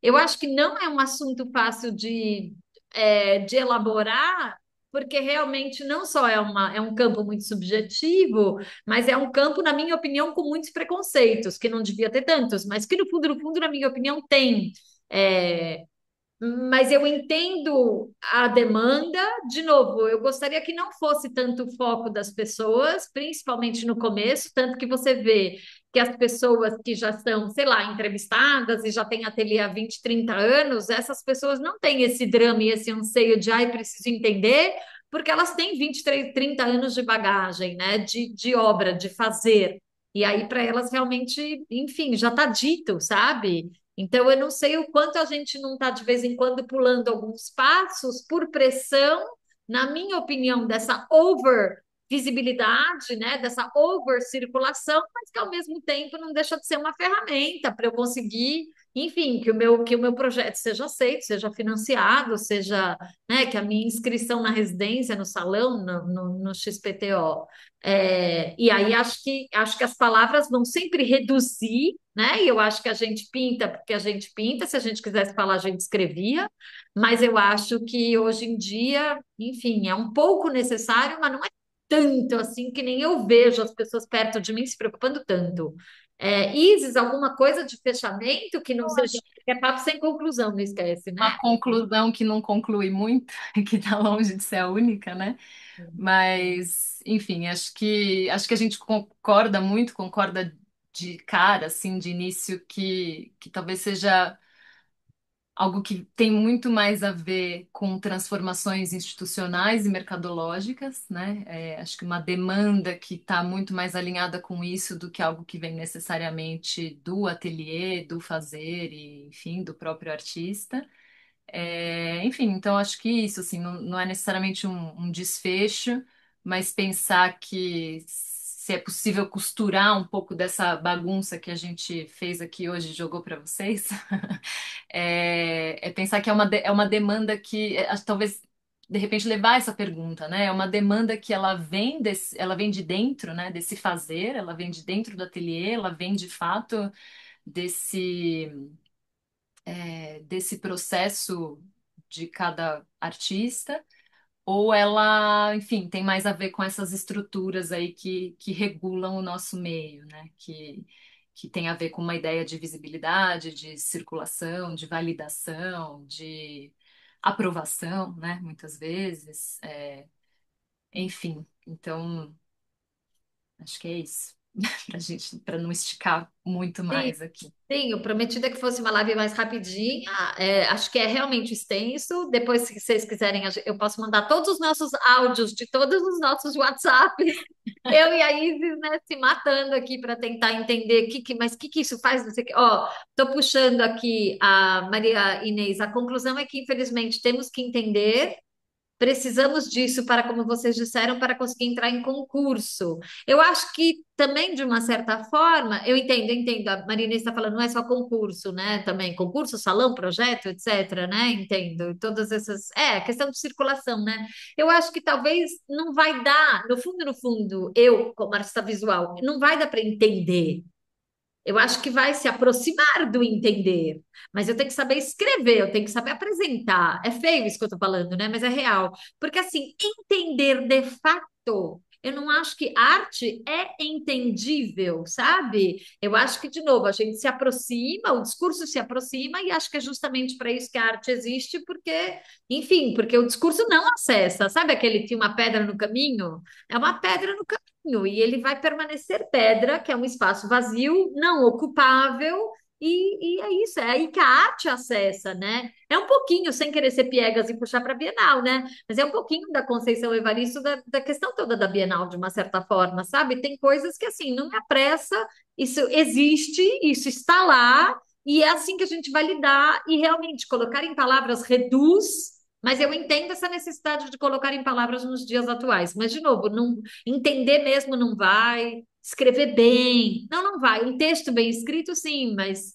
Speaker 1: Eu acho que não é um assunto fácil de elaborar, porque realmente não só é um campo muito subjetivo, mas é um campo, na minha opinião, com muitos preconceitos, que não devia ter tantos, mas que no fundo, na minha opinião, tem. É, mas eu entendo a demanda. De novo, eu gostaria que não fosse tanto o foco das pessoas, principalmente no começo, tanto que você vê que as pessoas que já são, sei lá, entrevistadas e já têm ateliê há 20, 30 anos, essas pessoas não têm esse drama e esse anseio de, ai, preciso entender, porque elas têm 23, 30 anos de bagagem, né, de obra, de fazer. E aí, para elas, realmente, enfim, já está dito, sabe? Então, eu não sei o quanto a gente não está, de vez em quando, pulando alguns passos por pressão, na minha opinião, dessa over visibilidade, né, dessa over circulação, mas que ao mesmo tempo não deixa de ser uma ferramenta para eu conseguir, enfim, que o meu projeto seja aceito, seja financiado, seja, né, que a minha inscrição na residência, no salão, no XPTO. E aí acho que as palavras vão sempre reduzir, né? E eu acho que a gente pinta porque a gente pinta, se a gente quisesse falar, a gente escrevia, mas eu acho que hoje em dia, enfim, é um pouco necessário, mas não é tanto assim que nem eu vejo as pessoas perto de mim se preocupando tanto. Isis, alguma coisa de fechamento que não seja, é papo sem conclusão, não esquece, né?
Speaker 2: Uma conclusão que não conclui muito, que está longe de ser a única, né? Mas, enfim, acho que a gente concorda muito, concorda de cara, assim, de início, que talvez seja algo que tem muito mais a ver com transformações institucionais e mercadológicas, né? Acho que uma demanda que está muito mais alinhada com isso do que algo que vem necessariamente do ateliê, do fazer e, enfim, do próprio artista. Enfim, então acho que isso, assim, não é necessariamente um desfecho, mas pensar que se é possível costurar um pouco dessa bagunça que a gente fez aqui hoje e jogou para vocês, é pensar que é uma demanda que, talvez, de repente, levar essa pergunta, né? É uma demanda que ela vem de dentro, né? Desse fazer, ela vem de dentro do ateliê, ela vem de fato desse desse processo de cada artista, ou ela, enfim, tem mais a ver com essas estruturas aí que regulam o nosso meio, né? Que tem a ver com uma ideia de visibilidade, de circulação, de validação, de aprovação, né? Muitas vezes. Enfim, então acho que é isso. Pra gente, para não esticar muito
Speaker 1: Sim,
Speaker 2: mais aqui.
Speaker 1: sim, eu prometi que fosse uma live mais rapidinha. Acho que é realmente extenso. Depois, se vocês quiserem, eu posso mandar todos os nossos áudios de todos os nossos WhatsApps. Eu e a Isis, né, se matando aqui para tentar entender mas o que isso faz? Não sei o quê. Ó, tô puxando aqui a Maria Inês. A conclusão é que, infelizmente, temos que entender. Precisamos disso para, como vocês disseram, para conseguir entrar em concurso. Eu acho que também, de uma certa forma, eu entendo. A Marina está falando, não é só concurso, né? Também concurso, salão, projeto, etc, né? Entendo. Todas essas. É, questão de circulação, né? Eu acho que talvez não vai dar, no fundo, eu, como artista visual, não vai dar para entender. Eu acho que vai se aproximar do entender, mas eu tenho que saber escrever, eu tenho que saber apresentar. É feio isso que eu estou falando, né? Mas é real. Porque, assim, entender de fato, eu não acho que arte é entendível, sabe? Eu acho que, de novo, a gente se aproxima, o discurso se aproxima, e acho que é justamente para isso que a arte existe, porque, enfim, porque o discurso não acessa. Sabe aquele tinha uma pedra no caminho? É uma pedra no caminho e ele vai permanecer pedra, que é um espaço vazio, não ocupável, e é isso, é aí que a arte acessa, né? É um pouquinho, sem querer ser piegas e puxar para a Bienal, né? Mas é um pouquinho da Conceição Evaristo, da questão toda da Bienal, de uma certa forma, sabe? Tem coisas que, assim, não me apressa, isso existe, isso está lá, e é assim que a gente vai lidar, e realmente colocar em palavras reduz. Mas eu entendo essa necessidade de colocar em palavras nos dias atuais. Mas, de novo, não, entender mesmo não vai, escrever bem, não vai. Um texto bem escrito, sim, mas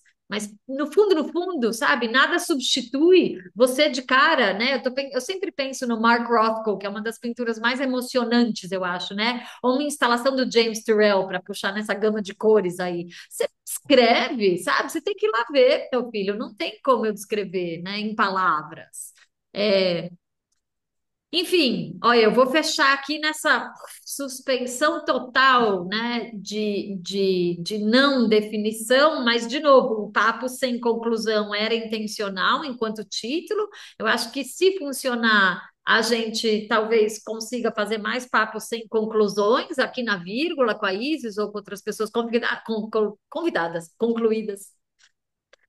Speaker 1: no fundo, sabe, nada substitui você de cara, né? Eu sempre penso no Mark Rothko, que é uma das pinturas mais emocionantes, eu acho, né? Ou uma instalação do James Turrell, para puxar nessa gama de cores aí. Você escreve, sabe? Você tem que ir lá ver, meu filho, não tem como eu descrever, né, em palavras. É, enfim, olha, eu vou fechar aqui nessa suspensão total, né, de não definição, mas, de novo, o papo sem conclusão era intencional enquanto título. Eu acho que, se funcionar, a gente talvez consiga fazer mais papos sem conclusões aqui na vírgula com a Isis ou com outras pessoas convidadas, concluídas.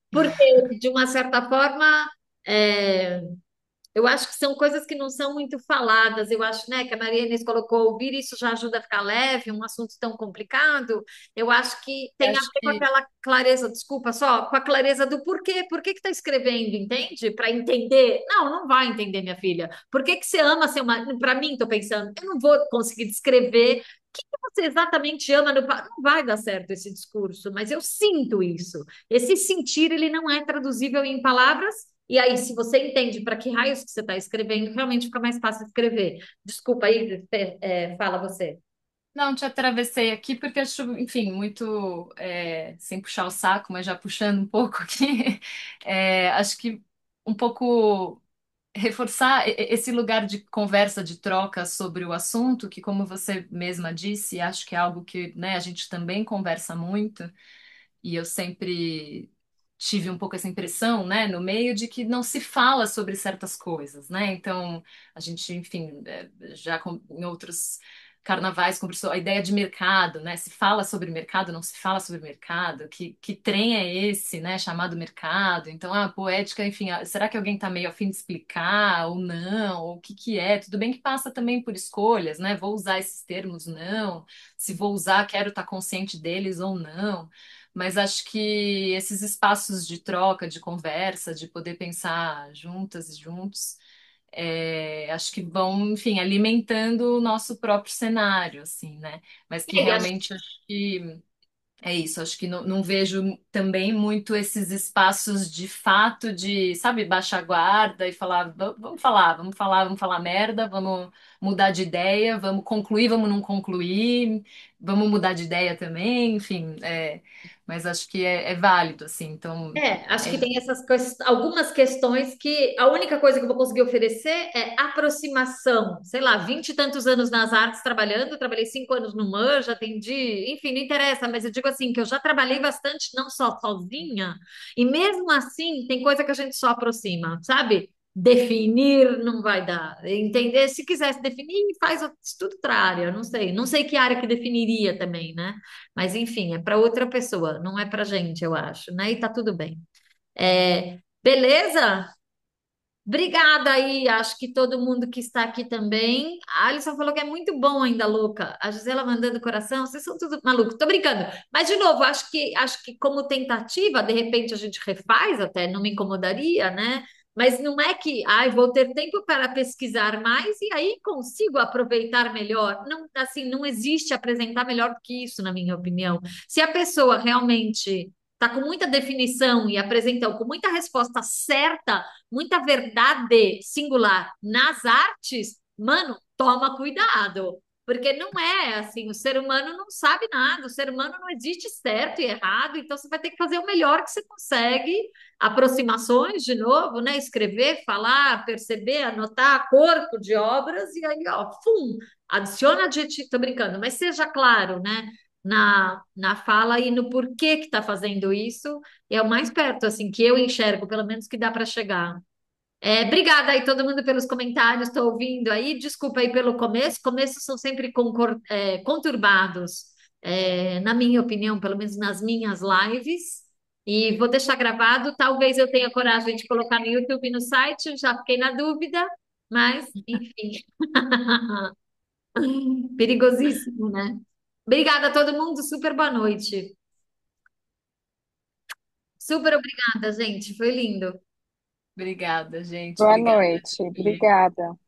Speaker 1: Porque, de uma certa forma, é, eu acho que são coisas que não são muito faladas. Eu acho, né, que a Maria Inês colocou, ouvir isso já ajuda a ficar leve, um assunto tão complicado. Eu acho que tem a
Speaker 2: Acho
Speaker 1: ver com
Speaker 2: que
Speaker 1: aquela clareza, desculpa só, com a clareza do porquê. Por que que está escrevendo, entende? Para entender. Não, não vai entender, minha filha. Por que que você ama ser uma. Para mim, estou pensando, eu não vou conseguir descrever. O que que você exatamente ama no. Não vai dar certo esse discurso, mas eu sinto isso. Esse sentir, ele não é traduzível em palavras. E aí, se você entende para que raios que você está escrevendo, realmente fica mais fácil escrever. Desculpa aí, fala você.
Speaker 2: não te atravessei aqui porque acho, enfim, muito sem puxar o saco, mas já puxando um pouco aqui, acho que um pouco reforçar esse lugar de conversa, de troca sobre o assunto, que, como você mesma disse, acho que é algo que, né, a gente também conversa muito. E eu sempre tive um pouco essa impressão, né, no meio de que não se fala sobre certas coisas, né? Então, a gente, enfim, em outros carnavais conversou a ideia de mercado, né? Se fala sobre mercado, não se fala sobre mercado. Que trem é esse, né, chamado mercado? Então, a poética, enfim, será que alguém está meio a fim de explicar ou não? Ou o que que é? Tudo bem que passa também por escolhas, né? Vou usar esses termos, não. Se vou usar, quero estar consciente deles ou não. mas acho que esses espaços de troca, de conversa, de poder pensar juntas e juntos, acho que vão, enfim, alimentando o nosso próprio cenário, assim, né? Mas que
Speaker 1: É, e acho
Speaker 2: realmente acho que é isso, acho que não vejo também muito esses espaços de fato de, sabe, baixar a guarda e falar, vamos falar, vamos falar, vamos falar merda, vamos mudar de ideia, vamos concluir, vamos não concluir, vamos mudar de ideia também, enfim, mas acho que é válido, assim, então,
Speaker 1: acho
Speaker 2: é,
Speaker 1: que tem algumas questões que a única coisa que eu vou conseguir oferecer é aproximação. Sei lá, 20 e tantos anos nas artes trabalhando, trabalhei 5 anos no MAN, já atendi, enfim, não interessa, mas eu digo assim, que eu já trabalhei bastante, não só sozinha, e mesmo assim tem coisa que a gente só aproxima, sabe? Definir não vai dar. Entender, se quisesse definir, faz estudo outra área, não sei. Não sei que área que definiria também, né? Mas enfim, é para outra pessoa, não é para gente, eu acho, né? E tá tudo bem. Beleza? Obrigada aí, acho que todo mundo que está aqui também. A Alisson falou que é muito bom ainda, Luca. A Gisela mandando coração, vocês são tudo malucos. Tô brincando. Mas, de novo, acho que como tentativa, de repente a gente refaz até, não me incomodaria, né? Mas não é que, ai, vou ter tempo para pesquisar mais e aí consigo aproveitar melhor. Não, assim, não existe apresentar melhor do que isso, na minha opinião. Se a pessoa realmente está com muita definição e apresentou com muita resposta certa, muita verdade singular nas artes, mano, toma cuidado. Porque não é assim, o ser humano não sabe nada, o ser humano não existe certo e errado, então você vai ter que fazer o melhor que você consegue, aproximações de novo, né? Escrever, falar, perceber, anotar, corpo de obras, e aí, ó, fum, adiciona adjetivo, tô brincando, mas seja claro, né? Na fala e no porquê que está fazendo isso, é o mais perto, assim, que eu enxergo, pelo menos que dá para chegar. Obrigada aí todo mundo pelos comentários, estou ouvindo aí. Desculpa aí pelo começo. Começos são sempre conturbados, na minha opinião, pelo menos nas minhas lives. E vou deixar gravado. Talvez eu tenha coragem de colocar no YouTube e no site. Já fiquei na dúvida, mas enfim, perigosíssimo, né? Obrigada a todo mundo. Super boa noite. Super obrigada, gente. Foi lindo.
Speaker 2: obrigada, gente,
Speaker 3: Boa
Speaker 2: obrigada.
Speaker 3: noite, obrigada.